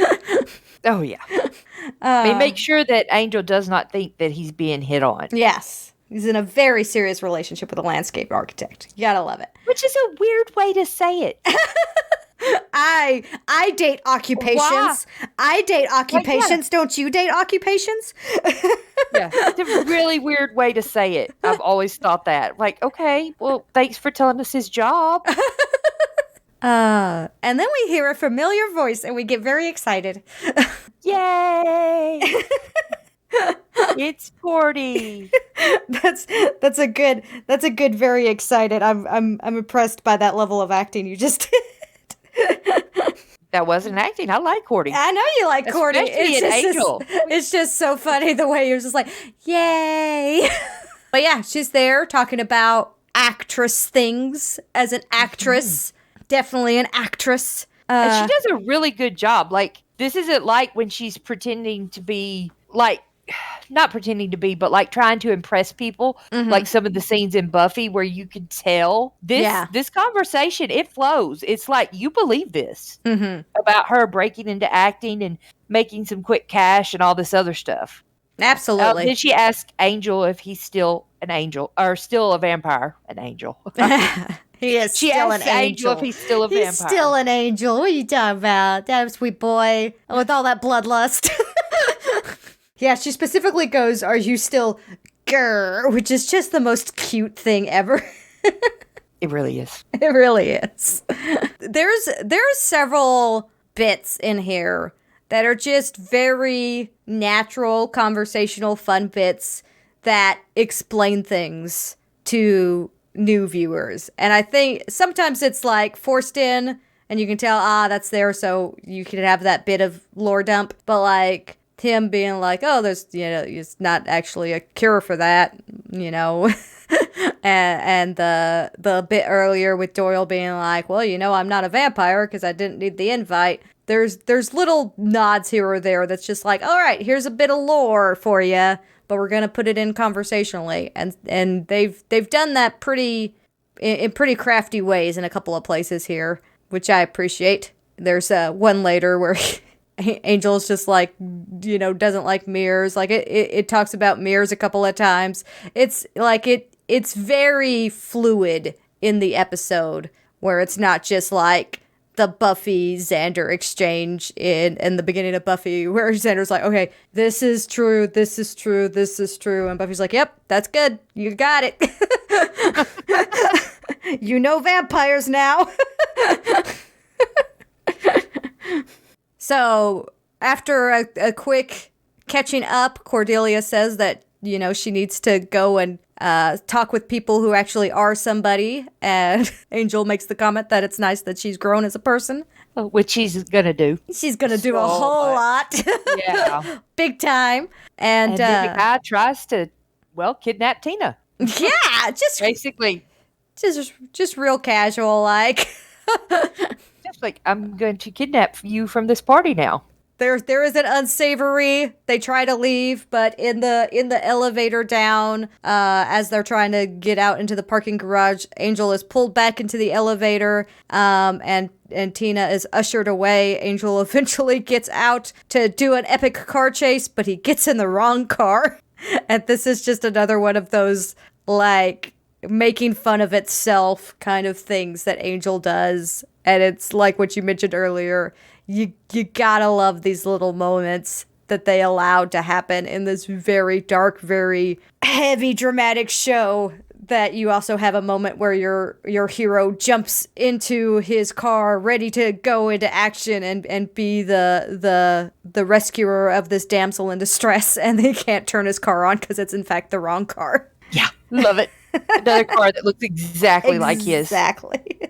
Oh, yeah. I mean, make sure that Angel does not think that he's being hit on. Yes. He's in a very serious relationship with a landscape architect. You gotta love it. Which is a weird way to say it. I date occupations. Why? I date occupations. Like, yeah. Don't you date occupations? Yeah, it's a really weird way to say it. I've always thought that. Like, okay, well, thanks for telling us his job. And then we hear a familiar voice and we get very excited. Yay! It's Cordy. That's a good very excited. I'm impressed by that level of acting you just did. That wasn't acting. I like Cordy. I know you like Cordy. Especially in Angel. It's just so funny the way you're just like, yay. But yeah, she's there talking about actress things as an actress. Definitely an actress. And she does a really good job. Like, this isn't like when she's pretending to be, like, not pretending to be, but like trying to impress people. Like some of the scenes in Buffy where you could tell this conversation, it flows. It's like, you believe this about her breaking into acting and making some quick cash and all this other stuff. Absolutely. Then she asked Angel if he's still an angel or still a vampire. An angel. He is She still an asked Angel if he's still a vampire. He's still an angel. What are you talking about? That sweet boy with all that bloodlust. Yeah, she specifically goes, "Are you still grr?" Which is just the most cute thing ever. It really is. It really is. There's several bits in here that are just very natural, conversational, fun bits that explain things to new viewers. And I think sometimes it's like forced in and you can tell, that's there, so you can have that bit of lore dump. But like him being like, oh, there's, it's not actually a cure for that, and the bit earlier with Doyle being like, well, I'm not a vampire because I didn't need the invite. There's little nods here or there that's just like, all right, here's a bit of lore for you, but we're gonna put it in conversationally, and they've done that in pretty crafty ways in a couple of places here, which I appreciate. There's one later where Angel's just like, doesn't like mirrors. Like it talks about mirrors a couple of times. It's like it's very fluid in the episode where it's not just like the Buffy Xander exchange in the beginning of Buffy where Xander's like, okay, this is true, this is true, this is true. And Buffy's like, yep, that's good. You got it. Vampires now. So after a quick catching up, Cordelia says that, she needs to go and talk with people who actually are somebody. And Angel makes the comment that it's nice that she's grown as a person. Which she's going to do. She's going to do a whole lot. Yeah. Big time. And then the guy tries to, kidnap Tina. Yeah, just basically. Just real casual, like. Just like, I'm going to kidnap you from this party now. There is an unsavory. They try to leave, but in the elevator down, as they're trying to get out into the parking garage, Angel is pulled back into the elevator, and Tina is ushered away. Angel eventually gets out to do an epic car chase, but he gets in the wrong car. And this is just another one of those, like, making fun of itself kind of things that Angel does. And it's like what you mentioned earlier. You gotta love these little moments that they allowed to happen in this very dark, very heavy, dramatic show. That you also have a moment where your hero jumps into his car, ready to go into action and be the rescuer of this damsel in distress, and they can't turn his car on because it's in fact the wrong car. Yeah, love it. Another car that looks exactly like his. Exactly.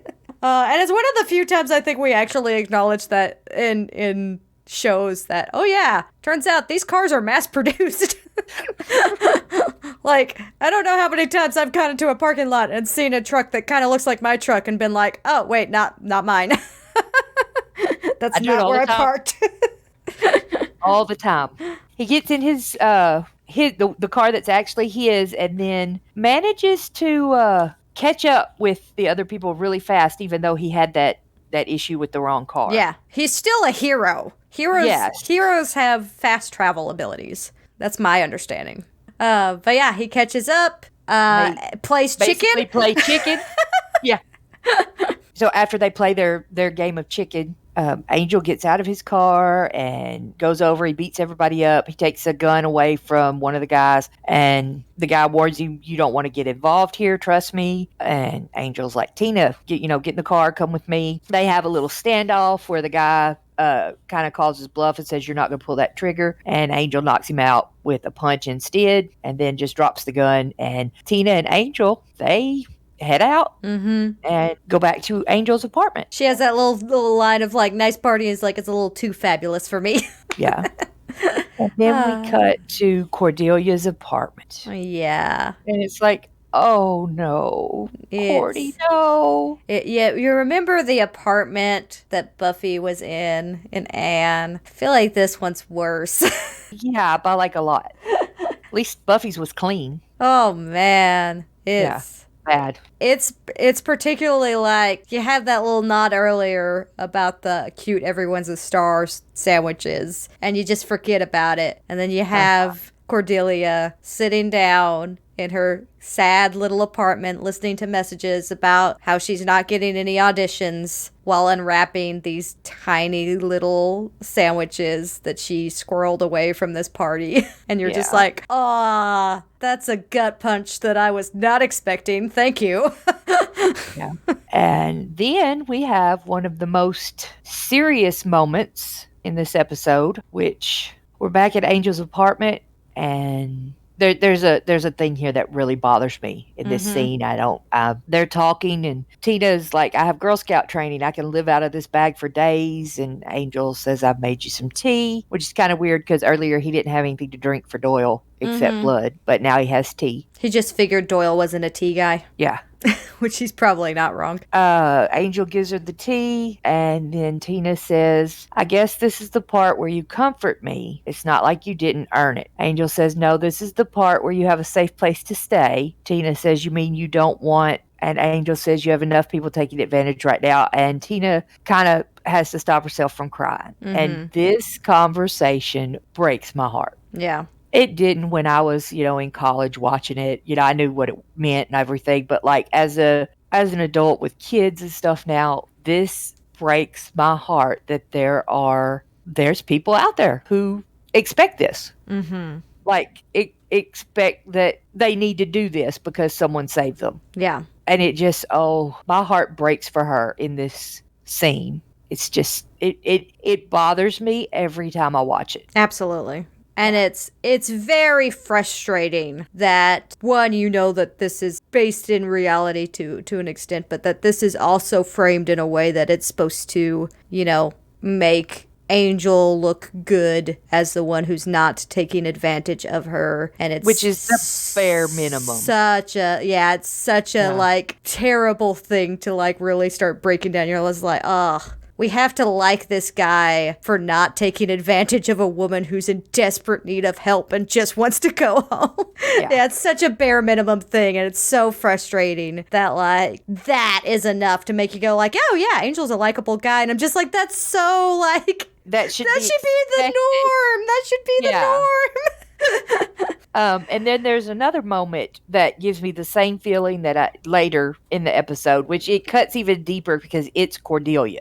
And it's one of the few times I think we actually acknowledge that in shows that, oh yeah, turns out these cars are mass produced. Like, I don't know how many times I've gone into a parking lot and seen a truck that kind of looks like my truck and been like, oh wait, not mine. That's not where I parked. All the time. He gets in the car that's actually his, and then manages to catch up with the other people really fast, even though he had that issue with the wrong car. Yeah, he's still a hero. Heroes have fast travel abilities. That's my understanding. But yeah, he catches up, plays chicken. Play chicken. Yeah. So after they play their game of chicken, Angel gets out of his car and goes over. He beats everybody up. He takes a gun away from one of the guys, and the guy warns him, "You don't want to get involved here. Trust me." And Angel's like, "Tina, get in the car. Come with me." They have a little standoff where the guy kind of calls his bluff and says, "You're not going to pull that trigger." And Angel knocks him out with a punch instead, and then just drops the gun. And Tina and Angel, they head out and go back to Angel's apartment. She has that little line of like, nice party is like, it's a little too fabulous for me. Yeah. And then we cut to Cordelia's apartment. Yeah. And it's like, oh no. Cordy, no. Yeah, you remember the apartment that Buffy was in Anne? I feel like this one's worse. Yeah, by like a lot. At least Buffy's was clean. Oh man. It's bad. It's particularly like, you have that little nod earlier about the cute everyone's a star sandwiches, and you just forget about it. And then you have Cordelia sitting down in her sad little apartment listening to messages about how she's not getting any auditions while unwrapping these tiny little sandwiches that she squirreled away from this party. And you're just like, "Aw, that's a gut punch that I was not expecting. Thank you." Yeah. And then we have one of the most serious moments in this episode, which we're back at Angel's apartment, and there's a thing here that really bothers me in this scene. They're talking, and Tina's like, "I have Girl Scout training. I can live out of this bag for days." And Angel says, "I've made you some tea," which is kind of weird because earlier he didn't have anything to drink for Doyle except blood, but now he has tea. He just figured Doyle wasn't a tea guy. Yeah. Which he's probably not wrong. Angel gives her the tea, and then Tina says, "I guess this is the part where you comfort me. It's not like you didn't earn it." Angel says, "No, this is the part where you have a safe place to stay." Tina says, "You mean you don't want..." And Angel says, "You have enough people taking advantage right now." And Tina kind of has to stop herself from crying. And this conversation breaks my heart. Yeah. It didn't when I was, in college watching it. I knew what it meant and everything. But like as an adult with kids and stuff now, this breaks my heart that there's people out there who expect this. Like expect that they need to do this because someone saved them. Yeah. And it just, my heart breaks for her in this scene. It's just, it bothers me every time I watch it. Absolutely. And it's very frustrating that, one, that this is based in reality to an extent, but that this is also framed in a way that it's supposed to, make Angel look good as the one who's not taking advantage of her. And it's which is the bare minimum. It's such a like terrible thing to like really start breaking down. You're just like, ugh. We have to like this guy for not taking advantage of a woman who's in desperate need of help and just wants to go home. Yeah, it's such a bare minimum thing, and it's so frustrating that, like, that is enough to make you go, like, oh, yeah, Angel's a likable guy. And I'm just like, that's so, like, that should be the norm. That should be the norm. And then there's another moment that gives me the same feeling that later in the episode, which it cuts even deeper because it's Cordelia.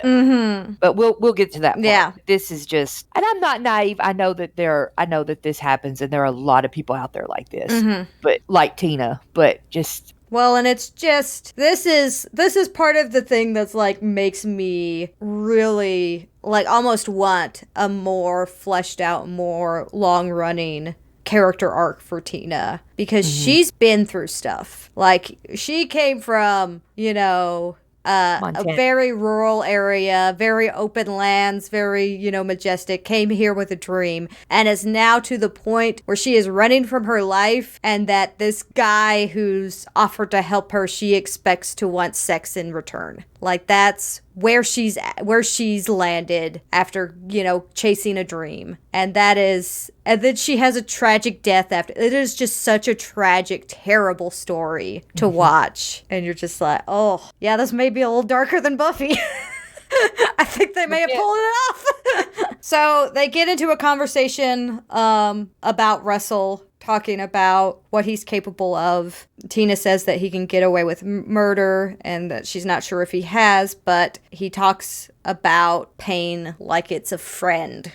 But we'll get to that part. Yeah. This is just, and I'm not naive. I know that this happens, and there are a lot of people out there like this, but like Tina, but just. Well, and it's just, this is part of the thing that's like makes me really like almost want a more fleshed out, more long running character arc for Tina, because she's been through stuff. Like, she came from, a very rural area, very open lands, very, majestic, came here with a dream, and is now to the point where she is running from her life, and that this guy who's offered to help her, she expects to want sex in return. Like, that's where she's landed after, chasing a dream. And then she has a tragic death after. It is just such a tragic, terrible story to watch. And you're just like, oh, yeah, this may be a little darker than Buffy. I think they may have pulled it off. So they get into a conversation about Russell, talking about what he's capable of. Tina says that he can get away with murder and that she's not sure if he has, but he talks about pain like it's a friend.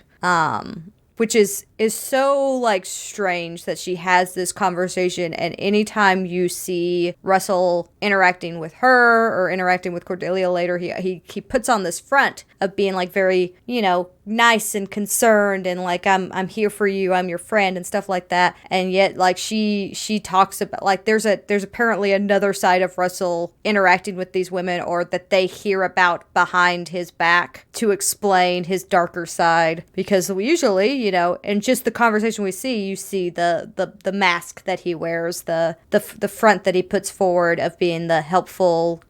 which is so like strange that she has this conversation, and anytime you see Russell interacting with her or interacting with Cordelia later, he puts on this front of being like very, nice and concerned and like I'm here for you, I'm your friend and stuff like that. And yet like she talks about like there's apparently another side of Russell interacting with these women, or that they hear about behind his back to explain his darker side, because we usually, in just the conversation we see, you see the mask that he wears, the front that he puts forward of being the helpful,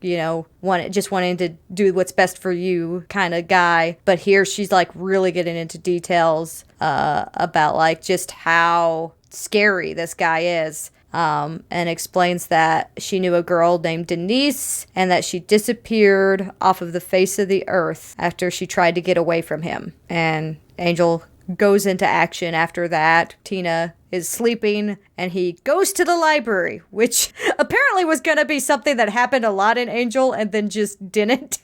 wanting to do what's best for you kind of guy. But here she's like really getting into details about like just how scary this guy is. And explains that she knew a girl named Denise and that she disappeared off of the face of the earth after she tried to get away from him. And Angel goes into action after that. Tina is sleeping and he goes to the library, which apparently was going to be something that happened a lot in Angel and then just didn't.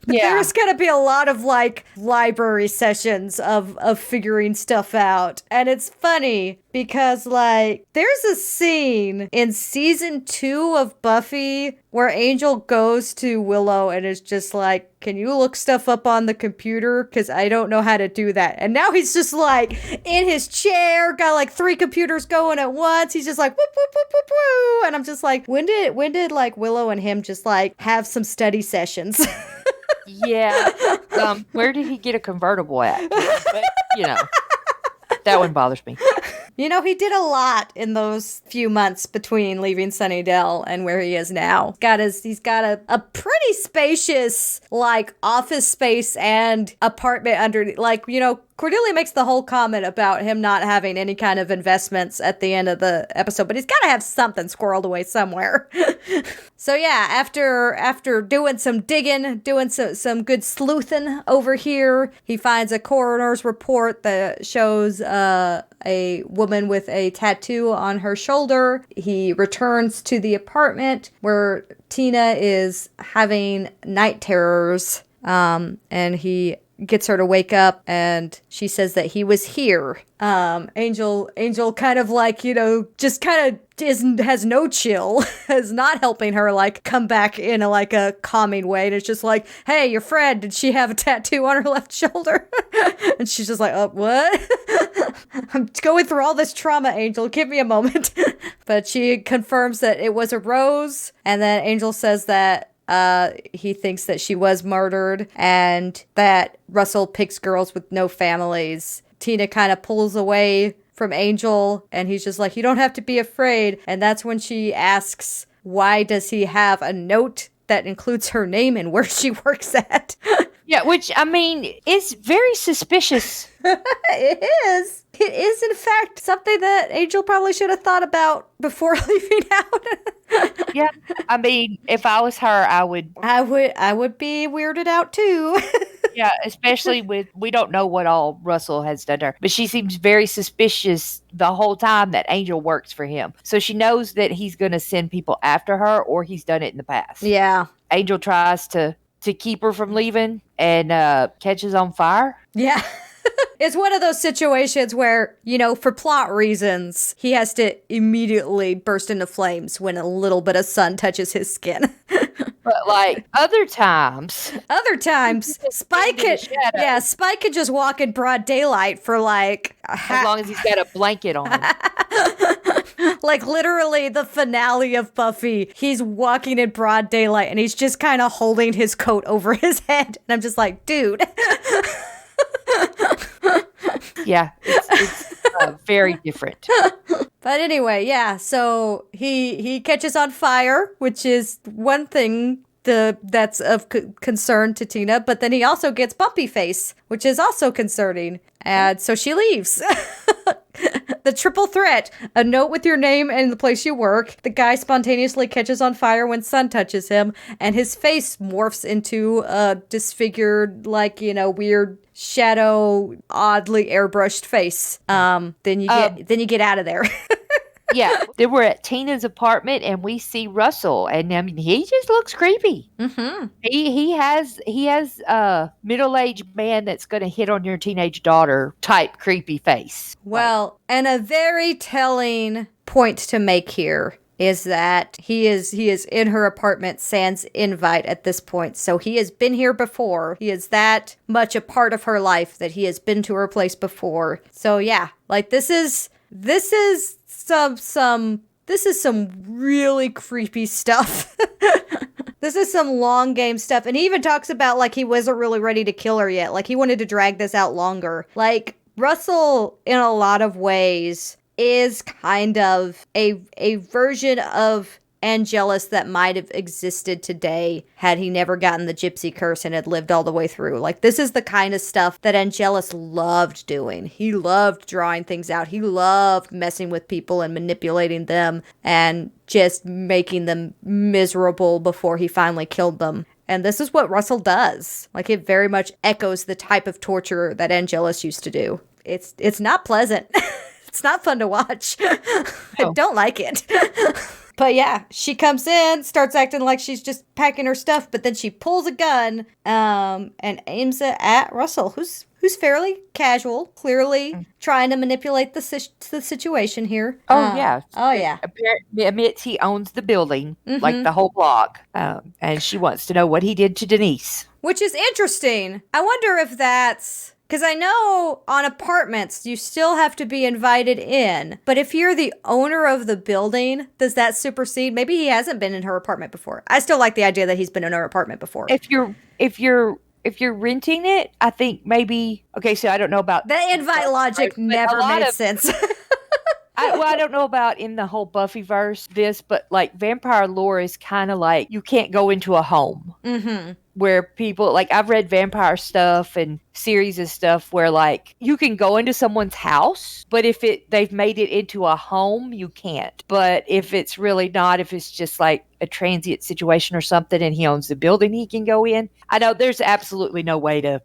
There's going to be a lot of like library sessions of figuring stuff out. And it's funny because like there's a scene in season 2 of Buffy where Angel goes to Willow and is just like, can you look stuff up on the computer? Because I don't know how to do that. And now he's just like in his chair, got like 3 computers going at once. He's just like, whoop, whoop, whoop, whoop, whoop. And I'm just like, when did like Willow and him just like have some study sessions? Yeah. Where did he get a convertible at? But, that one bothers me. He did a lot in those few months between leaving Sunnydale and where he is now. He's got a pretty spacious, like, office space and apartment under, like, Cordelia makes the whole comment about him not having any kind of investments at the end of the episode, but he's got to have something squirreled away somewhere. So yeah, after doing some digging, doing some good sleuthing over here, he finds a coroner's report that shows a woman with a tattoo on her shoulder. He returns to the apartment where Tina is having night terrors, and he gets her to wake up, and she says that he was here. Angel kind of like, just kind of has no chill, is not helping her like come back in a calming way. And it's just like, hey, your friend, did she have a tattoo on her left shoulder? And she's just like, oh, what? I'm going through all this trauma, Angel. Give me a moment. But she confirms that it was a rose, and then Angel says that he thinks that she was murdered and that Russell picks girls with no families. Tina kind of pulls away from Angel and he's just like, you don't have to be afraid. And that's when she asks, why does he have a note that includes her name and where she works at? Yeah, which, I mean, is very suspicious. It is. It is, in fact, something that Angel probably should have thought about before leaving out. Yeah, I mean, if I was her, I would be weirded out too. Yeah, especially we don't know what all Russell has done to her. But she seems very suspicious the whole time that Angel works for him. So she knows that he's going to send people after her, or he's done it in the past. Yeah. Angel tries to keep her from leaving and catches on fire. Yeah. It's one of those situations where, for plot reasons, he has to immediately burst into flames when a little bit of sun touches his skin. But like other times, Spike could just walk in broad daylight for like as long as he's got a blanket on. Like literally the finale of Buffy, he's walking in broad daylight and he's just kind of holding his coat over his head. And I'm just like, dude. Yeah, it's very different. But anyway, yeah, so he catches on fire, which is one thing that's of concern to Tina, but then he also gets bumpy face, which is also concerning. And so she leaves. The triple threat: a note with your name and the place you work. The guy spontaneously catches on fire when sun touches him, and his face morphs into a disfigured, weird shadow, oddly airbrushed face. Then you get out of there. Yeah, then we're at Tina's apartment and we see Russell, and I mean he just looks creepy. Mm-hmm. He has a middle-aged man that's going to hit on your teenage daughter type creepy face. Well, and a very telling point to make here is that he is in her apartment sans invite at this point. So he has been here before. He is that much a part of her life that he has been to her place before. So yeah, like this is some really creepy stuff. This is some long game stuff. And he even talks about like he wasn't really ready to kill her yet. Like he wanted to drag this out longer. Like Russell, in a lot of ways, is kind of a version of Angelus that might have existed today had he never gotten the gypsy curse and had lived all the way through. Like, this is the kind of stuff that Angelus loved doing. He loved drawing things out. He loved messing with people and manipulating them and just making them miserable before he finally killed them. And this is what Russell does. Like, it very much echoes the type of torture that Angelus used to do. It's not pleasant. It's not fun to watch. I don't like it. But yeah, she comes in, starts acting like she's just packing her stuff, but then she pulls a gun and aims it at Russell, who's fairly casual, clearly trying to manipulate the situation here. Oh, yeah. Oh, yeah. Apparently admits he owns the building, like the whole block, and she wants to know what he did to Denise. Which is interesting. I wonder if that's... Because I know on apartments, you still have to be invited in. But if you're the owner of the building, does that supersede? Maybe he hasn't been in her apartment before. I still like the idea that he's been in her apartment before. If you're renting it, I think maybe... Okay, so I don't know about... The invite logic never made sense. I don't know about in the whole Buffyverse, but like vampire lore is kind of like you can't go into a home. Mm-hmm. Where people, like I've read vampire stuff and series of stuff where like you can go into someone's house, but if they've made it into a home, you can't. But if it's really not, if it's just like a transient situation or something and he owns the building, he can go in. I know there's absolutely no way to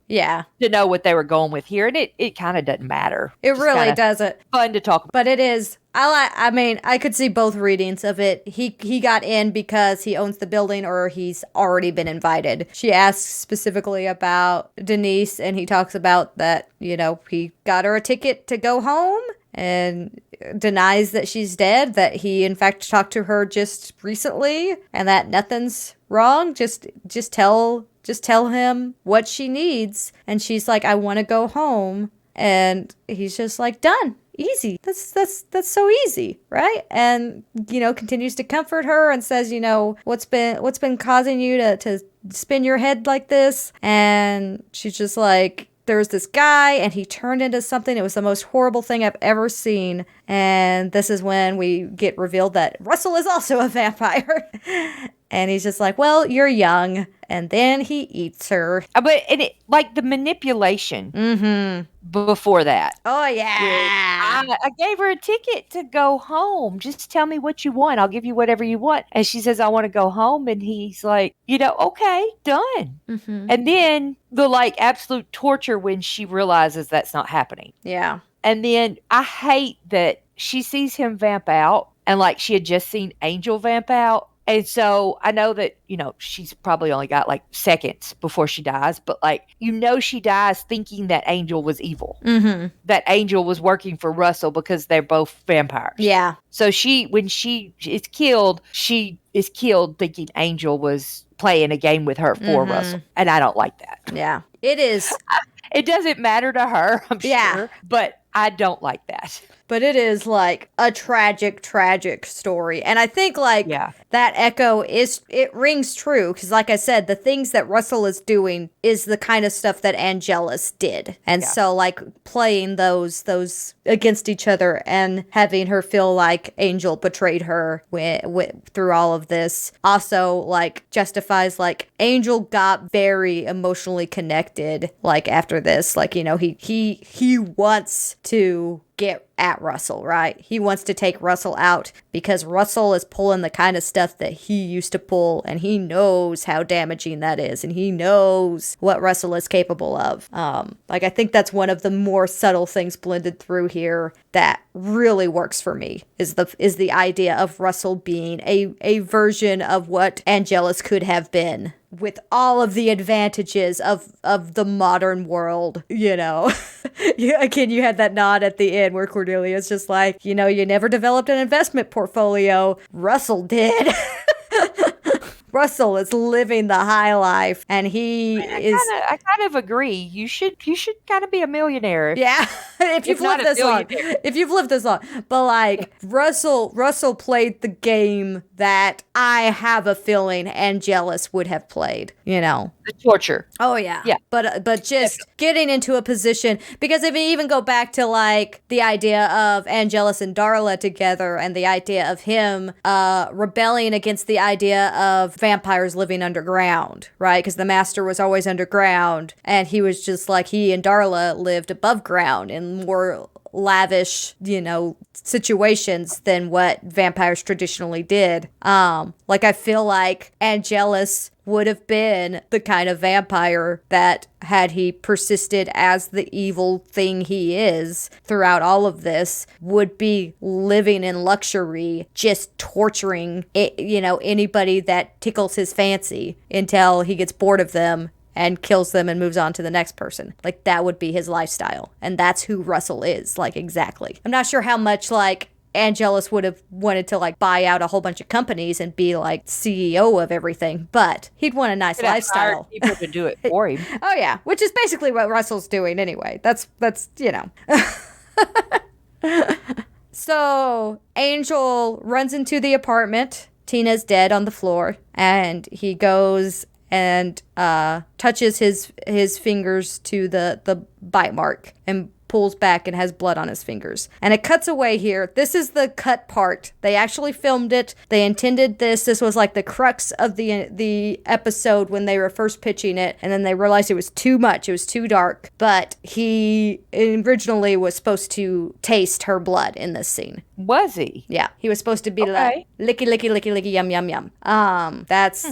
know what they were going with here, and it kind of doesn't matter. It just really doesn't. Fun to talk about. But it is. I mean, I could see both readings of it. He got in because he owns the building or he's already been invited. She asks specifically about Denise, and he talks about that, he got her a ticket to go home and denies that she's dead, that he in fact talked to her just recently and that nothing's wrong. Just tell him what she needs. And she's like, I want to go home. And he's just like, done. Easy. That's so easy, right? And continues to comfort her and says, what's been causing you to spin your head like this? And she's just like, there's this guy and he turned into something. It was the most horrible thing I've ever seen. And this is when we get revealed that Russell is also a vampire. And he's just like, well, you're young. And then he eats her. But like the manipulation before that. Oh, yeah. I gave her a ticket to go home. Just tell me what you want. I'll give you whatever you want. And she says, I want to go home. And he's like, okay, done. Mm-hmm. And then the like absolute torture when she realizes that's not happening. Yeah. And then I hate that she sees him vamp out and like she had just seen Angel vamp out. And so I know that, she's probably only got like seconds before she dies, but like, she dies thinking that Angel was evil. Mm-hmm. That Angel was working for Russell because they're both vampires. Yeah. So when she is killed thinking Angel was playing a game with her for Russell. And I don't like that. Yeah. It is. It doesn't matter to her, I'm sure, but I don't like that. But it is like a tragic, tragic story. And I think that echo it rings true. Because like I said, the things that Russell is doing is the kind of stuff that Angelus did. And so like playing those against each other and having her feel like Angel betrayed her through all of this also like justifies like Angel got very emotionally connected like after this. Like, he wants to get at Russell, right? He wants to take Russell out because Russell is pulling the kind of stuff stuff that he used to pull, and he knows how damaging that is, and he knows what Russell is capable of. I think that's one of the more subtle things blended through here that really works for me is the idea of Russell being a version of what Angelus could have been, with all of the advantages of the modern world, Again, you had that nod at the end where Cordelia's just like, you never developed an investment portfolio. Russell did. Russell is living the high life, and I kind of agree. You should kind of be a millionaire. Yeah, if you've lived this long. But Russell played the game that I have a feeling Angelus would have played. The torture. Oh yeah. Yeah. But just getting into a position, because if you even go back to the idea of Angelus and Darla together, and the idea of him rebelling against the idea of vampires living underground, right? Because the master was always underground, and he was just he and Darla lived above ground in more lavish, situations than what vampires traditionally did. I feel like Angelus would have been the kind of vampire that, had he persisted as the evil thing he is throughout all of this, would be living in luxury, just torturing, anybody that tickles his fancy until he gets bored of them and kills them and moves on to the next person. That would be his lifestyle. And that's who Russell is, exactly. I'm not sure how much, Angelus would have wanted to, buy out a whole bunch of companies and be, CEO of everything, but he'd want a nice lifestyle. People to do it for him. Oh, yeah, which is basically what Russell's doing anyway. That's So, Angel runs into the apartment. Tina's dead on the floor, and he goes and touches his fingers to the bite mark and pulls back and has blood on his fingers. And it cuts away here. This is the cut part. They actually filmed it. They intended this. This was the crux of the episode when they were first pitching it, and then they realized it was too much. It was too dark. But he originally was supposed to taste her blood in this scene. Was he? Yeah, he was supposed to be licky, licky, licky, licky, yum, yum, yum. That's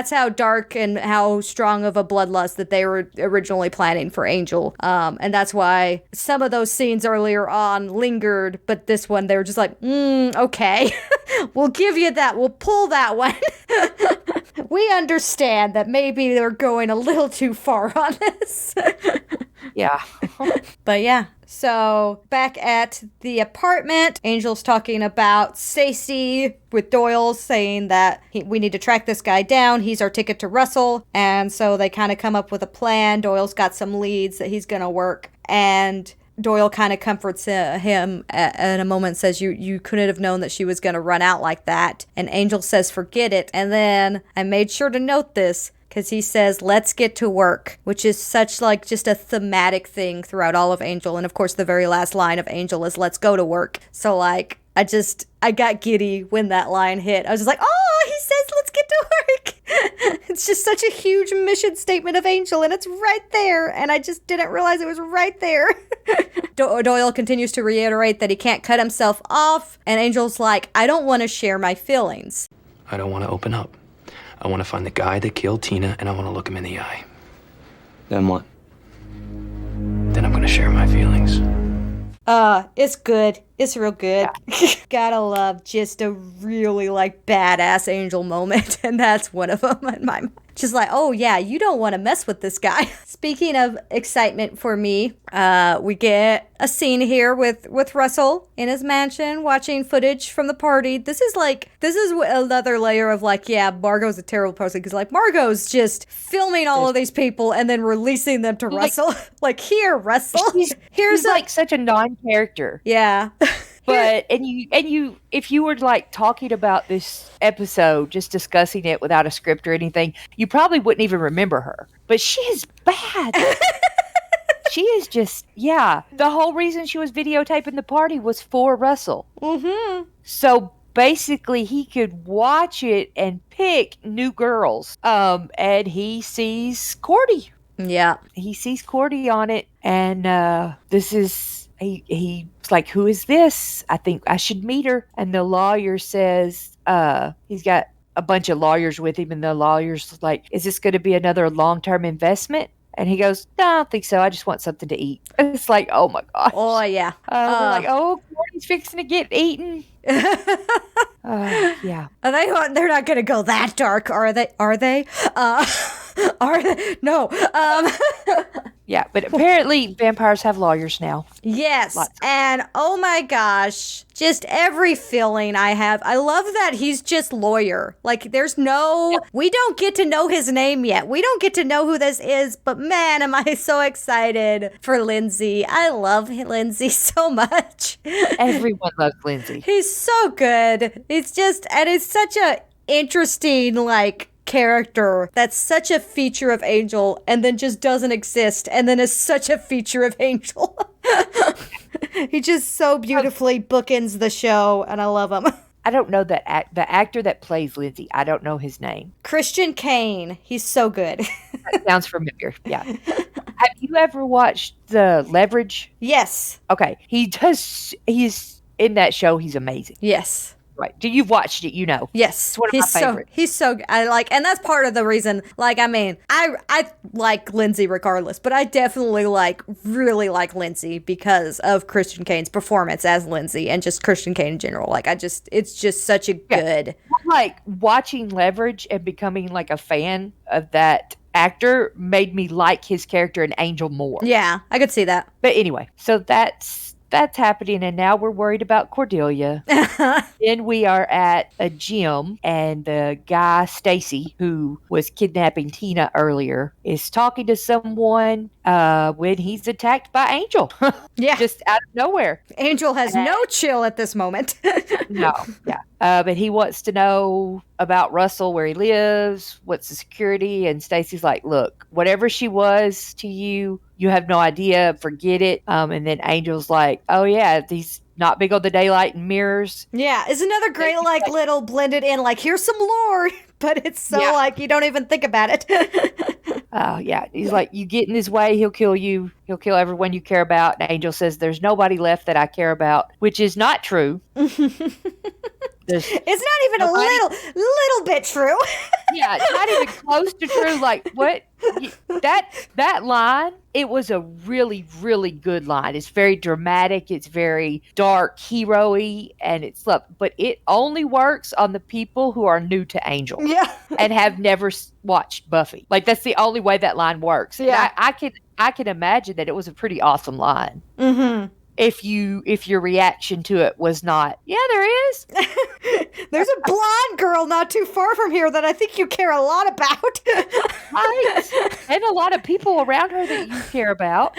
how dark and how strong of a bloodlust that they were originally planning for Angel. And that's why some of those scenes earlier on lingered, but this one they were just okay, we'll give you that. We'll pull that one. We understand that maybe they're going a little too far on this. Yeah. But yeah. So, back at the apartment, Angel's talking about Stacy with Doyle, saying that we need to track this guy down. He's our ticket to Russell. And so they kind of come up with a plan. Doyle's got some leads that he's going to work. And Doyle kind of comforts him in a moment, says, you couldn't have known that she was going to run out like that. And Angel says, forget it. And then I made sure to note this, because he says, let's get to work, which is such just a thematic thing throughout all of Angel. And of course, the very last line of Angel is, let's go to work. So I got giddy when that line hit. I was just oh, he says, let's get to work. It's just such a huge mission statement of Angel, and it's right there. And I just didn't realize it was right there. Doyle continues to reiterate that he can't cut himself off. And Angel's I don't want to share my feelings. I don't want to open up. I want to find the guy that killed Tina, and I want to look him in the eye. Then what? Then I'm going to share my feelings. It's good. It's real good. Yeah. Gotta love just a really badass Angel moment, and that's one of them in my mind. Just oh yeah, you don't want to mess with this guy. Speaking of excitement for me, we get a scene here with Russell in his mansion watching footage from the party. This is another layer of yeah, Margot's a terrible person, because Margot's just filming all of these people and then releasing them to Russell. Here, Russell. Here's such a non-character. Yeah. But and you if you were talking about this episode, just discussing it without a script or anything, you probably wouldn't even remember her. But she is bad. She is just, yeah. The whole reason she was videotaping the party was for Russell. Mm-hmm. So basically he could watch it and pick new girls. And he sees Cordy. Yeah. He sees Cordy on it, and this is he's like, who is this? I think I should meet her. And the lawyer says, he's got a bunch of lawyers with him, and the lawyer's like, is this going to be another long-term investment? And he goes, no, I don't think so. I just want something to eat. And it's like, oh my gosh. Oh, yeah. We're like, oh, Courtney's fixing to get eaten. Yeah. They're not going to go that dark, are they? Are they? Are they? No. Yeah, but apparently vampires have lawyers now. Yes. Lots. And oh my gosh, just every feeling I have. I love that he's just lawyer. Like there's no, we don't get to know his name yet. We don't get to know who this is, but man, am I so excited for Lindsay. I love Lindsay so much. Everyone loves Lindsay. He's so good. It's just, and it's such a interesting, like, character that's such a feature of Angel and then just doesn't exist and then is such a feature of Angel. He just so beautifully bookends the show and I love him. I don't know that the actor that plays Lindsay. I don't know his name. Christian Kane. He's so good. That sounds familiar. Yeah. Have you ever watched The Leverage? Yes. Okay. He's in that show. He's amazing. Yes. Right. You've watched it, you know. Yes. It's one of my favorites. He's so I like, and that's part of the reason, like, I mean, I like Lindsay regardless, but I definitely really like Lindsay because of Christian Kane's performance as Lindsay and just Christian Kane in general. Like, it's just such a good. Like, watching Leverage and becoming like a fan of that actor made me like his character in Angel more. Yeah, I could see that. But anyway, so that's happening, and now we're worried about Cordelia. Then we are at a gym, and the guy, Stacy, who was kidnapping Tina earlier, is talking to someone when he's attacked by Angel. Yeah. Just out of nowhere. Angel has no chill at this moment. No, yeah. But he wants to know about Russell, where he lives, what's the security, and Stacy's like, look, whatever she was to you, you have no idea, forget it. And then Angel's like, oh yeah, he's not big on the daylight and mirrors. Yeah, it's another great, like, little blended in, like, here's some lore, but it's so, like, you don't even think about it. Yeah, he's like, you get in his way, he'll kill you. He'll kill everyone you care about. And Angel says, there's nobody left that I care about, which is not true. It's not even a little bit true. Yeah, it's not even close to true. Like, what? That line, it was a really, really good line. It's very dramatic. It's very dark, hero-y, and it's love. But it only works on the people who are new to Angel. Yeah. And have never watched Buffy. Like, that's the only way that line works. Yeah. I can imagine that it was a pretty awesome line. Mm-hmm. If your reaction to it was not, yeah, there is. There's a blonde girl not too far from here that I think you care a lot about. Right. And a lot of people around her that you care about.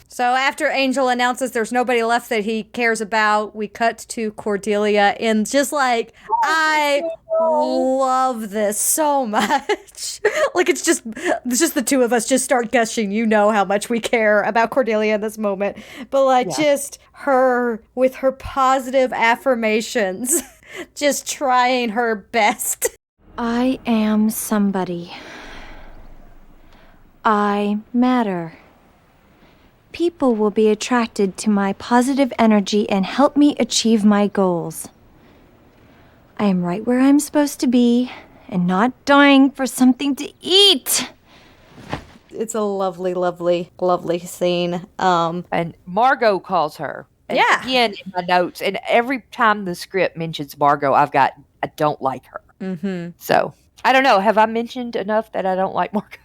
So after Angel announces there's nobody left that he cares about, we cut to Cordelia and just like, I love this so much. Like, it's just the two of us just start gushing. You know how much we care about Cordelia in this moment. But like, just her with her positive affirmations, just trying her best. I am somebody. I matter. People will be attracted to my positive energy and help me achieve my goals. I am right where I'm supposed to be and not dying for something to eat. It's a lovely, lovely, lovely scene. And Margot calls her. And Yeah. Again, in my notes, and every time the script mentions Margot, I don't like her. Mm-hmm. So, I don't know. Have I mentioned enough that I don't like Margot?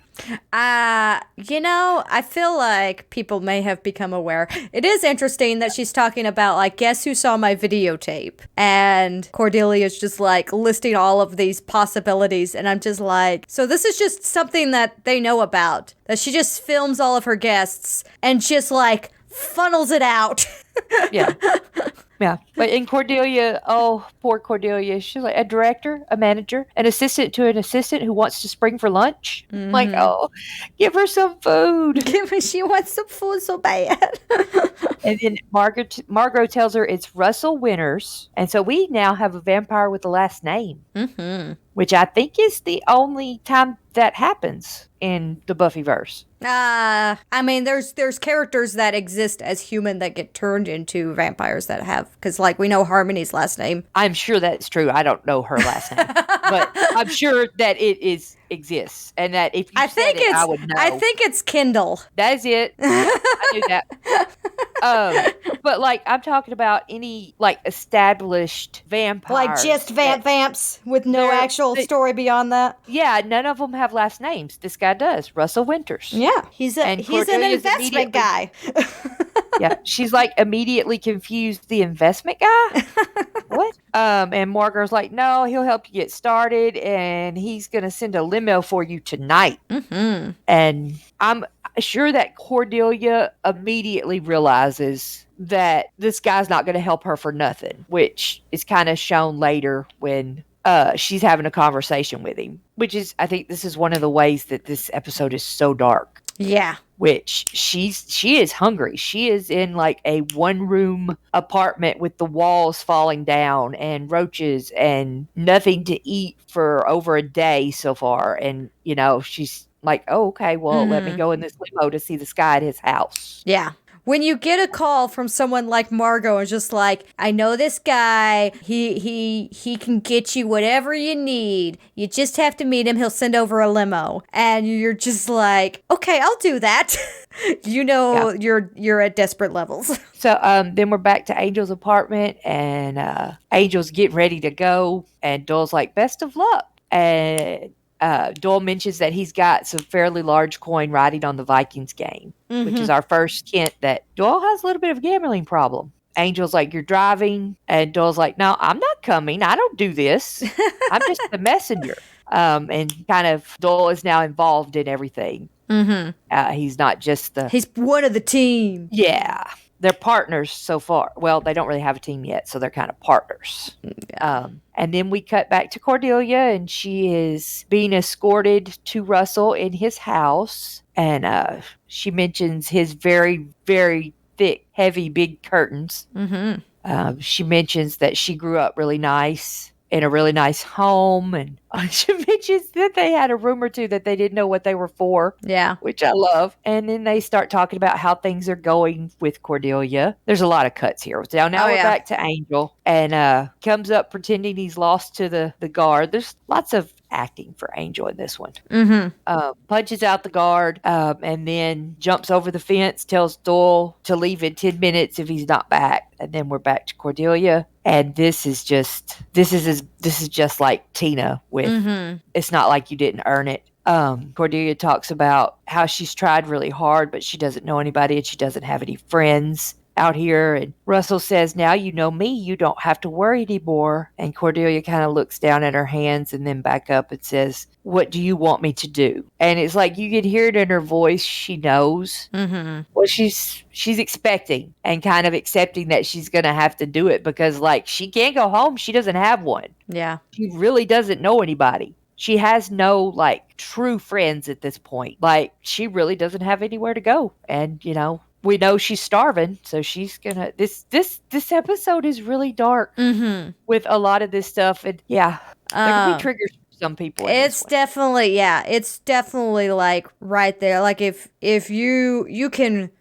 I feel like people may have become aware. It is interesting that she's talking about, like, guess who saw my videotape? And Cordelia's just, like, listing all of these possibilities. And I'm just like, so this is just something that they know about. That she just films all of her guests and just, like, funnels it out. Yeah. Yeah. But in Cordelia, oh, poor Cordelia. She's like a director, a manager, an assistant to an assistant who wants to spring for lunch. Mm-hmm. Like, oh, give her some food. She wants some food so bad. And then Margot tells her it's Russell Winters. And so we now have a vampire with the last name, which I think is the only time that happens in the Buffyverse. I mean, there's characters that exist as human that get turned into vampires that have, because like we know Harmony's last name. I'm sure that's true. I don't know her last name, but I'm sure that exists, and that if you said it, I would know. I think it's Kindle. That is it. I knew that. But like I'm talking about any like established vampire, Like just vamps with no actual story beyond that. Yeah, none of them have last names. This guy does. Russell Winters. Yeah, he's an investment guy. Yeah, she's like immediately confused. The investment guy? What? And Margot's like, no, he'll help you get started, and he's gonna send a limo for you tonight. Mm-hmm. And I'm sure that Cordelia immediately realizes that this guy's not gonna help her for nothing, which is kind of shown later when she's having a conversation with him. Which is, I think, this is one of the ways that this episode is so dark. Yeah. Which she is hungry. She is in like a 1-room apartment with the walls falling down and roaches and nothing to eat for over a day so far. And, you know, she's like, oh, okay, well, let me go in this limo to see this guy at his house. Yeah. When you get a call from someone like Margot and just like, I know this guy, he can get you whatever you need. You just have to meet him. He'll send over a limo. And you're just like, okay, I'll do that. You're at desperate levels. So then we're back to Angel's apartment, and Angel's getting ready to go, and Doyle's like, best of luck. And Doyle mentions that he's got some fairly large coin riding on the Vikings game, which is our first hint that Doyle has a little bit of a gambling problem. Angel's like, you're driving. And Doyle's like, no, I'm not coming. I don't do this. I'm just the messenger. And kind of Doyle is now involved in everything. Mm-hmm. He's not just he's one of the team. Yeah. They're partners so far. Well, they don't really have a team yet, so they're kind of partners. And then we cut back to Cordelia, and she is being escorted to Russell in his house. And she mentions his very, very thick, heavy, big curtains. Mm-hmm. She mentions that she grew up really nice, in a really nice home, and she mentions that they had a room or two that they didn't know what they were for. Yeah. Which I love. And then they start talking about how things are going with Cordelia. There's a lot of cuts here. So now we're back to Angel, and comes up pretending he's lost to the guard. There's lots of acting for Angel in this one. Mm-hmm. Punches out the guard, and then jumps over the fence, tells Doyle to leave in 10 minutes if he's not back. And then we're back to Cordelia. And this is just like Tina with It's Not Like You Didn't Earn It. Cordelia talks about how she's tried really hard, but she doesn't know anybody and she doesn't have any friends out here. And Russell says, now you know me, you don't have to worry anymore. And Cordelia kind of looks down at her hands and then back up and says, what do you want me to do? And it's like you can hear it in her voice. She knows what she's expecting and kind of accepting that she's going to have to do it, because like she can't go home. She doesn't have one. Yeah. She really doesn't know anybody. She has no like true friends at this point. Like she really doesn't have anywhere to go. And you know, we know she's starving, so she's gonna. This episode is really dark with a lot of this stuff, and yeah, there can be triggers for some people. It's definitely like right there. Like if you can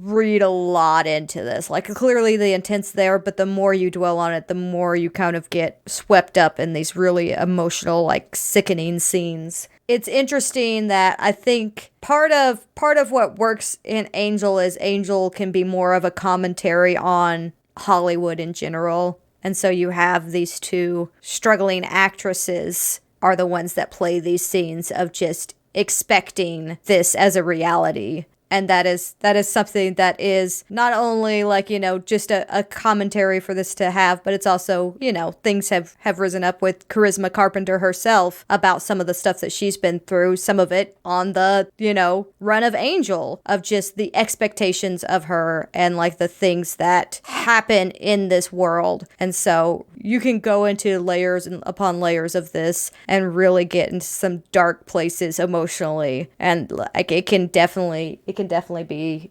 read a lot into this. Like clearly the intent's there, but the more you dwell on it, the more you kind of get swept up in these really emotional, like sickening scenes. It's interesting that I think part of what works in Angel is Angel can be more of a commentary on Hollywood in general. And so you have these two struggling actresses are the ones that play these scenes of just expecting this as a reality. And that is something that is not only like, you know, just a commentary for this to have, but it's also, you know, things have risen up with Charisma Carpenter herself about some of the stuff that she's been through, some of it on the, you know, run of Angel, of just the expectations of her and like the things that happen in this world. And so you can go into layers and upon layers of this and really get into some dark places emotionally. And like it can definitely be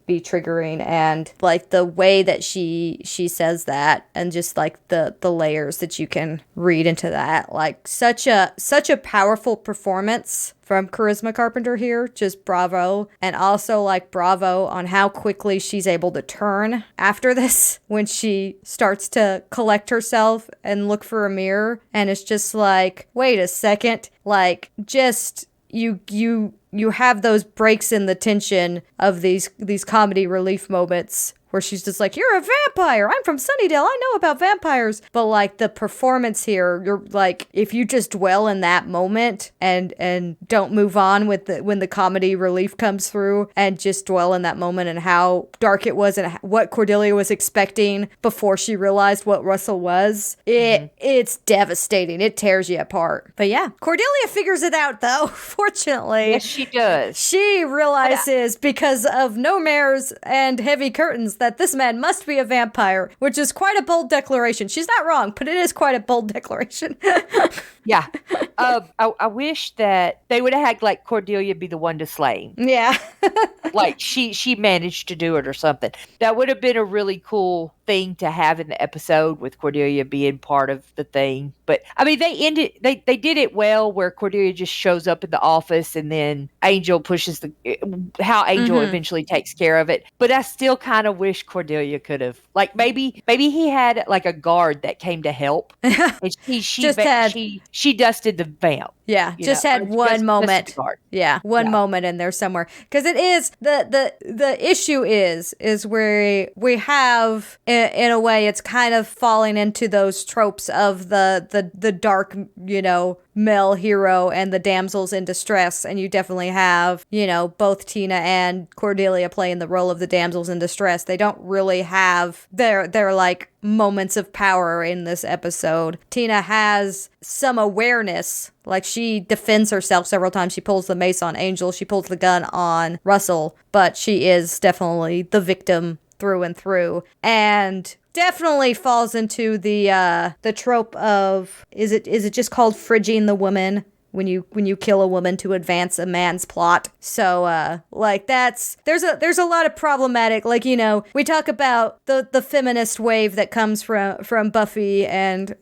triggering, and like the way that she says that, and just like the layers that you can read into that, like such a powerful performance Charisma Carpenter here. Just bravo. And also like bravo on how quickly she's able to turn after this when she starts to collect herself and look for a mirror. And it's just like, wait a second. Like, just you have those breaks in the tension of these comedy relief moments where she's just like, you're a vampire. I'm from Sunnydale. I know about vampires. But like the performance here, you're like, if you just dwell in that moment and don't move on with when the comedy relief comes through and just dwell in that moment and how dark it was and what Cordelia was expecting before she realized what Russell was, it's devastating. It tears you apart. But yeah, Cordelia figures it out though, fortunately. Yes, she does. She realizes because of no mirrors and heavy curtains that this man must be a vampire, which is quite a bold declaration. She's not wrong, but it is quite a bold declaration. Yeah. I wish that they would have had like Cordelia be the one to slay him. Yeah. Like she managed to do it or something. That would have been a really cool thing to have in the episode with Cordelia being part of the thing. But I mean, they did it well where Cordelia just shows up in the office and then Angel pushes how Angel eventually takes care of it. But I still kind of wish Cordelia could have, like, maybe he had like a guard that came to help. And she dusted the vamp. Yeah, just had one moment. Yeah, one moment in there somewhere. Because it is the issue is where we have in a way it's kind of falling into those tropes of the dark, male hero and the damsels in distress, and you definitely have, both Tina and Cordelia playing the role of the damsels in distress. They don't really have their like moments of power in this episode. Tina has some awareness, like she defends herself several times. She pulls the mace on Angel, she pulls the gun on Russell, but she is definitely the victim through and through, and definitely falls into the trope of is it just called fridging the woman when you kill a woman to advance a man's plot. So like there's a lot of problematic, like, we talk about the feminist wave that comes from Buffy and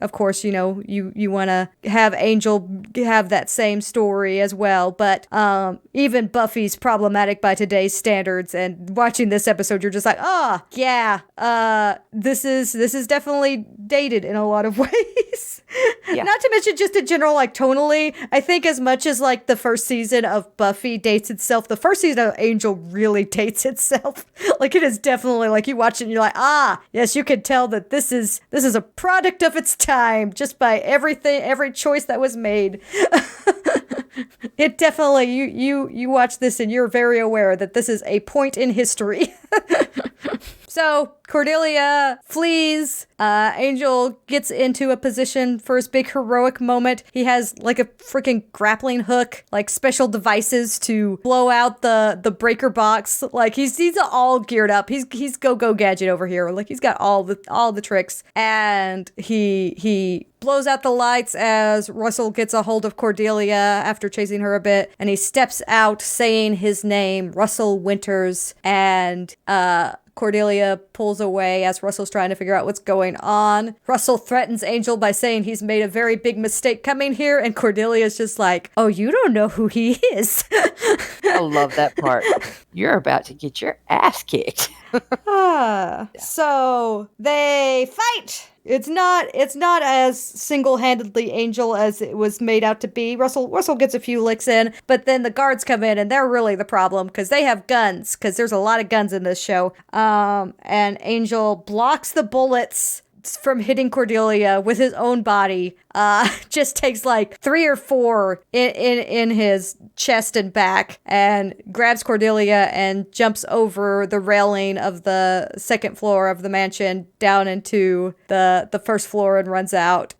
of course, you want to have Angel have that same story as well, but even Buffy's problematic by today's standards, and watching this episode you're just like, this is definitely dated in a lot of ways. Yeah. Not to mention just in general, like tonally, I think as much as like the first season of Buffy dates itself, the first season of Angel really dates itself. Like it is definitely like you watch it and you're like, yes, you can tell that this is a product of its time just by every choice that was made. It definitely, you watch this and you're very aware that this is a point in history. So Cordelia flees. Angel gets into a position for his big heroic moment. He has like a freaking grappling hook, like special devices to blow out the breaker box. Like he's all geared up. He's go gadget over here. Like he's got all the tricks, and he blows out the lights as Russell gets a hold of Cordelia after chasing her a bit, and he steps out saying his name, Russell Winters, and Cordelia pulls away as Russell's trying to figure out what's going on. Russell threatens Angel by saying he's made a very big mistake coming here, and Cordelia's just like, oh, you don't know who he is. I love that part. You're about to get your ass kicked. So they fight. It's not as single-handedly Angel as it was made out to be. Russell gets a few licks in, but then the guards come in and they're really the problem because they have guns, because there's a lot of guns in this show. And Angel blocks the bullets from hitting Cordelia with his own body. Just takes like 3 or 4 in his chest and back, and grabs Cordelia and jumps over the railing of the second floor of the mansion down into the first floor and runs out.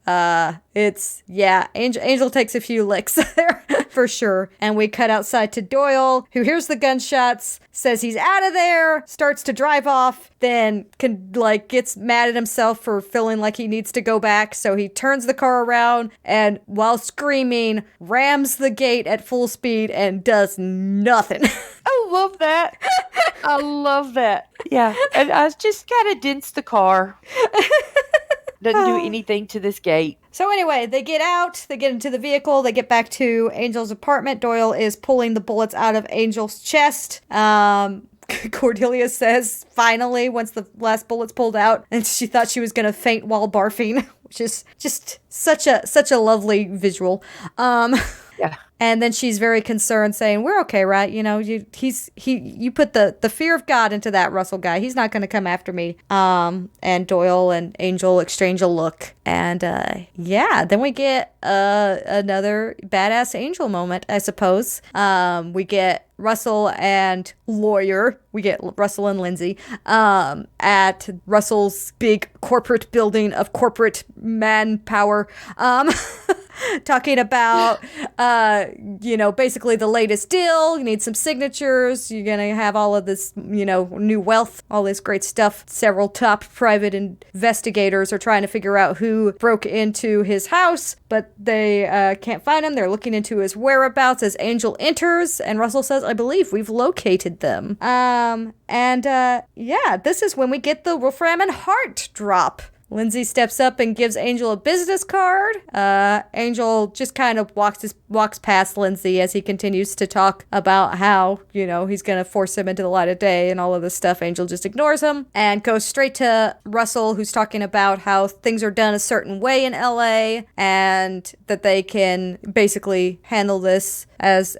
Angel takes a few licks there for sure. And we cut outside to Doyle, who hears the gunshots, says he's out of there, starts to drive off, then gets mad at himself for feeling like he needs to go back, so he turns the car around and, while screaming, rams the gate at full speed and does nothing. I love that. I love that. Yeah. And I just kind of dents the car. Doesn't do anything to this gate. So anyway, they get out, they get into the vehicle, they get back to Angel's apartment. Doyle is pulling the bullets out of Angel's chest. Cordelia says, finally, once the last bullet's pulled out, and she thought she was going to faint while barfing, which is just such a lovely visual. Yeah. And then she's very concerned, saying, "We're okay, right? You know, you put the fear of God into that Russell guy. He's not going to come after me." And Doyle and Angel exchange a look, and then we get another badass Angel moment, I suppose. We get Russell and Lawyer. We get Russell and Lindsay at Russell's big corporate building of corporate manpower. Talking about, basically the latest deal. You need some signatures. You're going to have all of this, new wealth, all this great stuff. Several top private investigators are trying to figure out who broke into his house, but they can't find him. They're looking into his whereabouts as Angel enters, and Russell says, "I believe we've located them." This is when we get the Wolfram and Hart drop. Lindsay steps up and gives Angel a business card. Angel just kind of walks past Lindsay as he continues to talk about how, he's going to force him into the light of day and all of this stuff. Angel just ignores him and goes straight to Russell, who's talking about how things are done a certain way in LA and that they can basically handle this as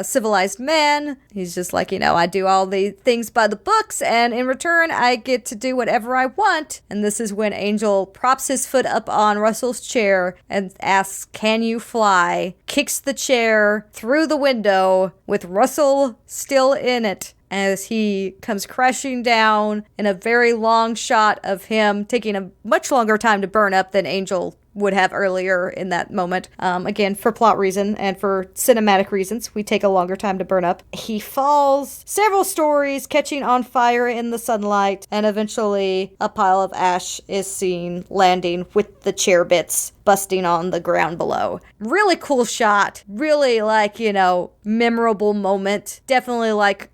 civilized men. He's just like, I do all the things by the books, and in return, I get to do whatever I want. And this is when Angel props his foot up on Russell's chair and asks, "Can you fly?" Kicks the chair through the window with Russell still in it as he comes crashing down in a very long shot of him taking a much longer time to burn up than Angel would have earlier in that moment. Again, for plot reason and for cinematic reasons, we take a longer time to burn up. He falls several stories, catching on fire in the sunlight, and eventually a pile of ash is seen landing with the chair bits busting on the ground below. Really cool shot. Really memorable moment. Definitely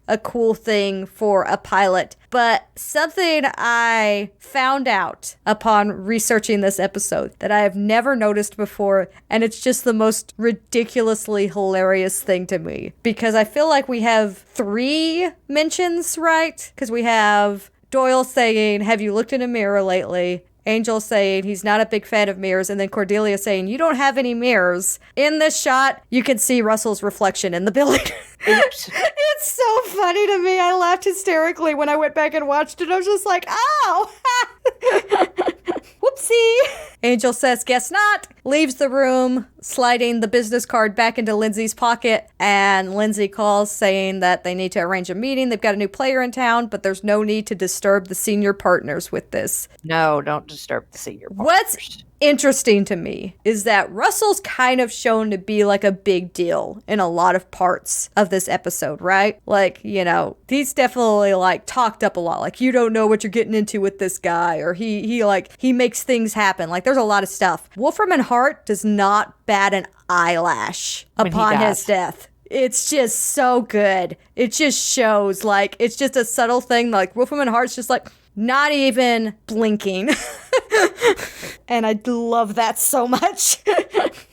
a cool thing for a pilot. But something I found out upon researching this episode that I have never noticed before, and it's just the most ridiculously hilarious thing to me. Because I feel like we have 3 mentions, right? Because we have Doyle saying, "Have you looked in a mirror lately?" Angel saying he's not a big fan of mirrors, and then Cordelia saying, "You don't have any mirrors." In this shot, you can see Russell's reflection in the building. It's so funny to me. I laughed hysterically when I went back and watched it. I was just like, "Oh!" Whoopsie. Angel says, "Guess not." Leaves the room, sliding the business card back into Lindsay's pocket, and Lindsay calls saying that they need to arrange a meeting. They've got a new player in town, but there's no need to disturb the senior partners with this. No, don't disturb the senior partners. What's interesting to me is that Russell's kind of shown to be a big deal in a lot of parts of this episode, right? He's definitely talked up a lot. You don't know what you're getting into with this guy, or he makes things happen. There's a lot of stuff. Wolfram and Hart does not bat an eyelash upon his death. It's just so good. It just shows it's just a subtle thing. Wolfram and Hart's just not even blinking. And I love that so much.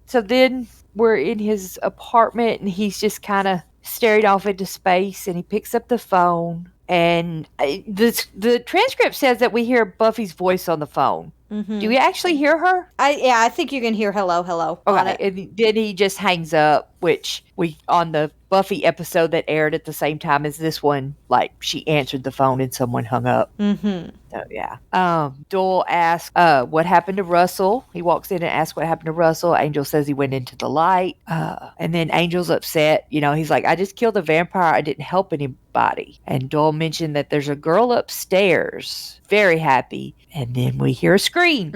So then we're in his apartment, and he's just kind of staring off into space, and he picks up the phone, and the transcript says that we hear Buffy's voice on the phone. Mm-hmm. Do we actually hear her? I think you can hear hello, hello. Okay, and then he just hangs up, which we, on the Buffy episode that aired at the same time as this one, she answered the phone and someone hung up. Mm-hmm. So, yeah. Doyle asks, what happened to Russell? He walks in and asks what happened to Russell. Angel says he went into the light. And then Angel's upset. He's like, "I just killed a vampire. I didn't help anybody." And Doyle mentioned that there's a girl upstairs. Very happy. And then we hear a scream.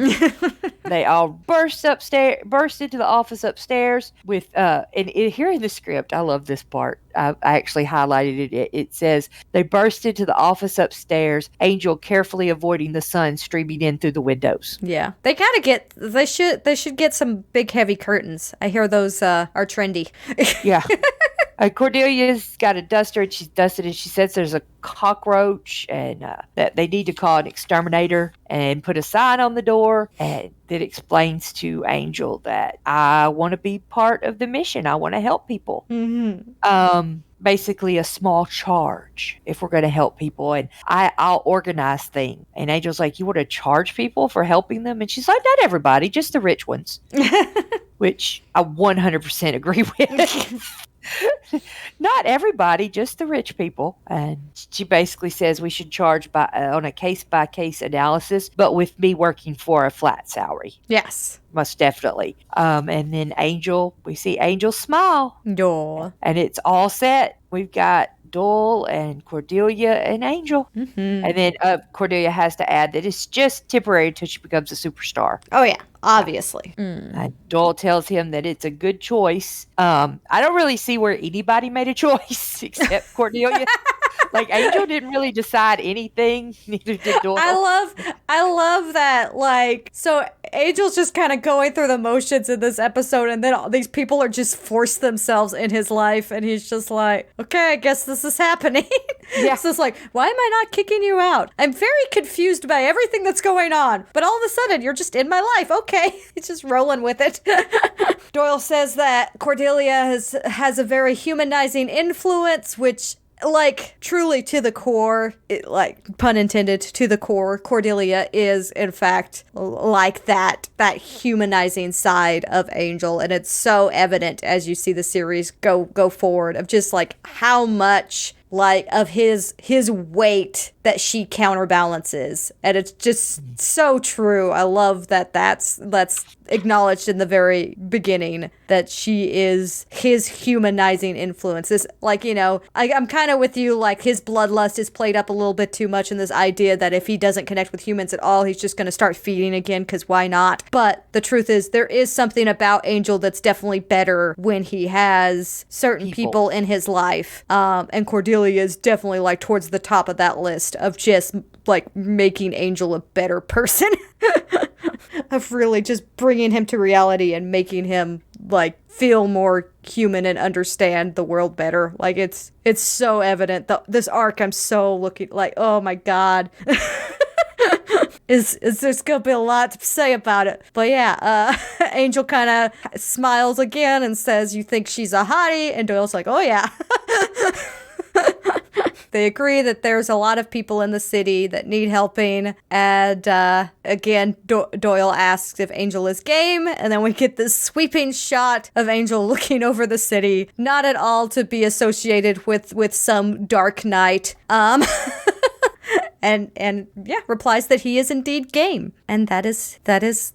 They all burst into the office upstairs with, here in the script, I love this part. I actually highlighted it. It says, they burst into the office upstairs, Angel carefully avoiding the sun streaming in through the windows. Yeah. They kind of they should get some big heavy curtains. I hear those are trendy. Yeah. Cordelia's got a duster, and she's dusted, and she says there's a cockroach, and that they need to call an exterminator and put a sign on the door, and that explains to Angel that I want to be part of the mission. I want to help people. Basically a small charge if we're going to help people, and I'll organize things. And Angel's like, you want to charge people for helping them? And she's like, not everybody, just the rich ones. Which I 100% agree with. Not everybody, just the rich people. And she basically says we should charge on a case-by-case analysis, but with me working for a flat salary. Yes. Most definitely. And then we see Angel smile. Aw. And it's all set. We've got Doyle and Cordelia and Angel. Mm-hmm. And then Cordelia has to add that it's just temporary until she becomes a superstar. Oh, yeah. Obviously. And Doyle tells him that it's a good choice. I don't really see where anybody made a choice except Cordelia. Like, Angel didn't really decide anything. Neither did Doyle. I love that. Like, so Angel's just kind of going through the motions in this episode, and then all these people are just forced themselves in his life, and he's just like, okay, I guess this is happening. Yeah. So it's like, why am I not kicking you out? I'm very confused by everything that's going on, but all of a sudden you're just in my life. Okay. He's just rolling with it. Doyle says that Cordelia has a very humanizing influence, which, like, truly to the core, pun intended, to the core, Cordelia is, in fact, like that humanizing side of Angel. And it's so evident as you see the series go forward of just, like, how much, like, of his weight that she counterbalances. And it's just so true. I love that that's acknowledged in the very beginning, that she is his humanizing influence. This, like, you know, I'm kind of with you, like, his bloodlust is played up a little bit too much in this idea that if he doesn't connect with humans at all, he's just going to start feeding again, because why not? But the truth is, there is something about Angel that's definitely better when he has certain people in his life. And Cordelia is definitely, like, towards the top of that list of just, like, making Angel a better person. Of really just bringing him to reality and making him, like, feel more human and understand the world better. Like, it's so evident. This arc, I'm so looking, like, oh my god. There's gonna be a lot to say about it. But yeah, Angel kind of smiles again and says, you think she's a hottie? And Doyle's like, oh yeah. They agree that there's a lot of people in the city that need helping. And again, Doyle asks if Angel is game. And then we get this sweeping shot of Angel looking over the city. Not at all to be associated with some dark night. And yeah, replies that he is indeed game. And that is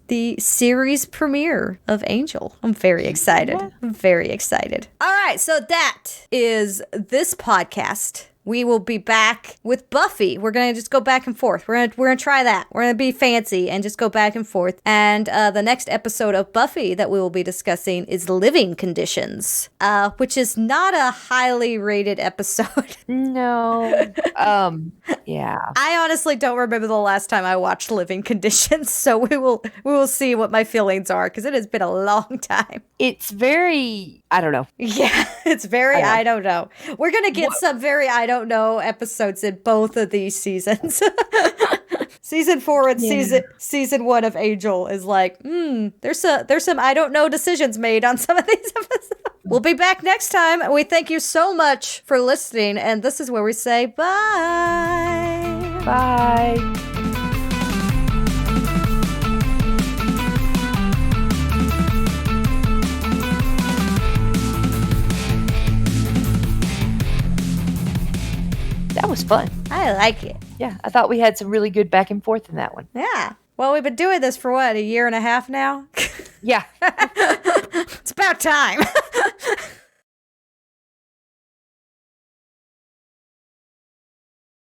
the series premiere of Angel. I'm very excited. Yeah. I'm very excited. All right, so that is this podcast. We will be back with Buffy. We're going to just go back and forth. We're gonna try that. We're going to be fancy and just go back and forth. And the next episode of Buffy that we will be discussing is Living Conditions, which is not a highly rated episode. No. Yeah. I honestly don't remember the last time I watched Living Conditions, so we will see what my feelings are, because it has been a long time. It's very, I don't know. Yeah, it's very I don't know. We're going to get some very I don't know episodes in both of these seasons. Season 4 and season 1 of Angel is like, there's some I don't know decisions made on some of these episodes. We'll be back next time. We thank you so much for listening, and this is where we say bye. Bye. That was fun. I like it. Yeah, I thought we had some really good back and forth in that one. Yeah. Well, we've been doing this for what, a year and a half now? Yeah. It's about time.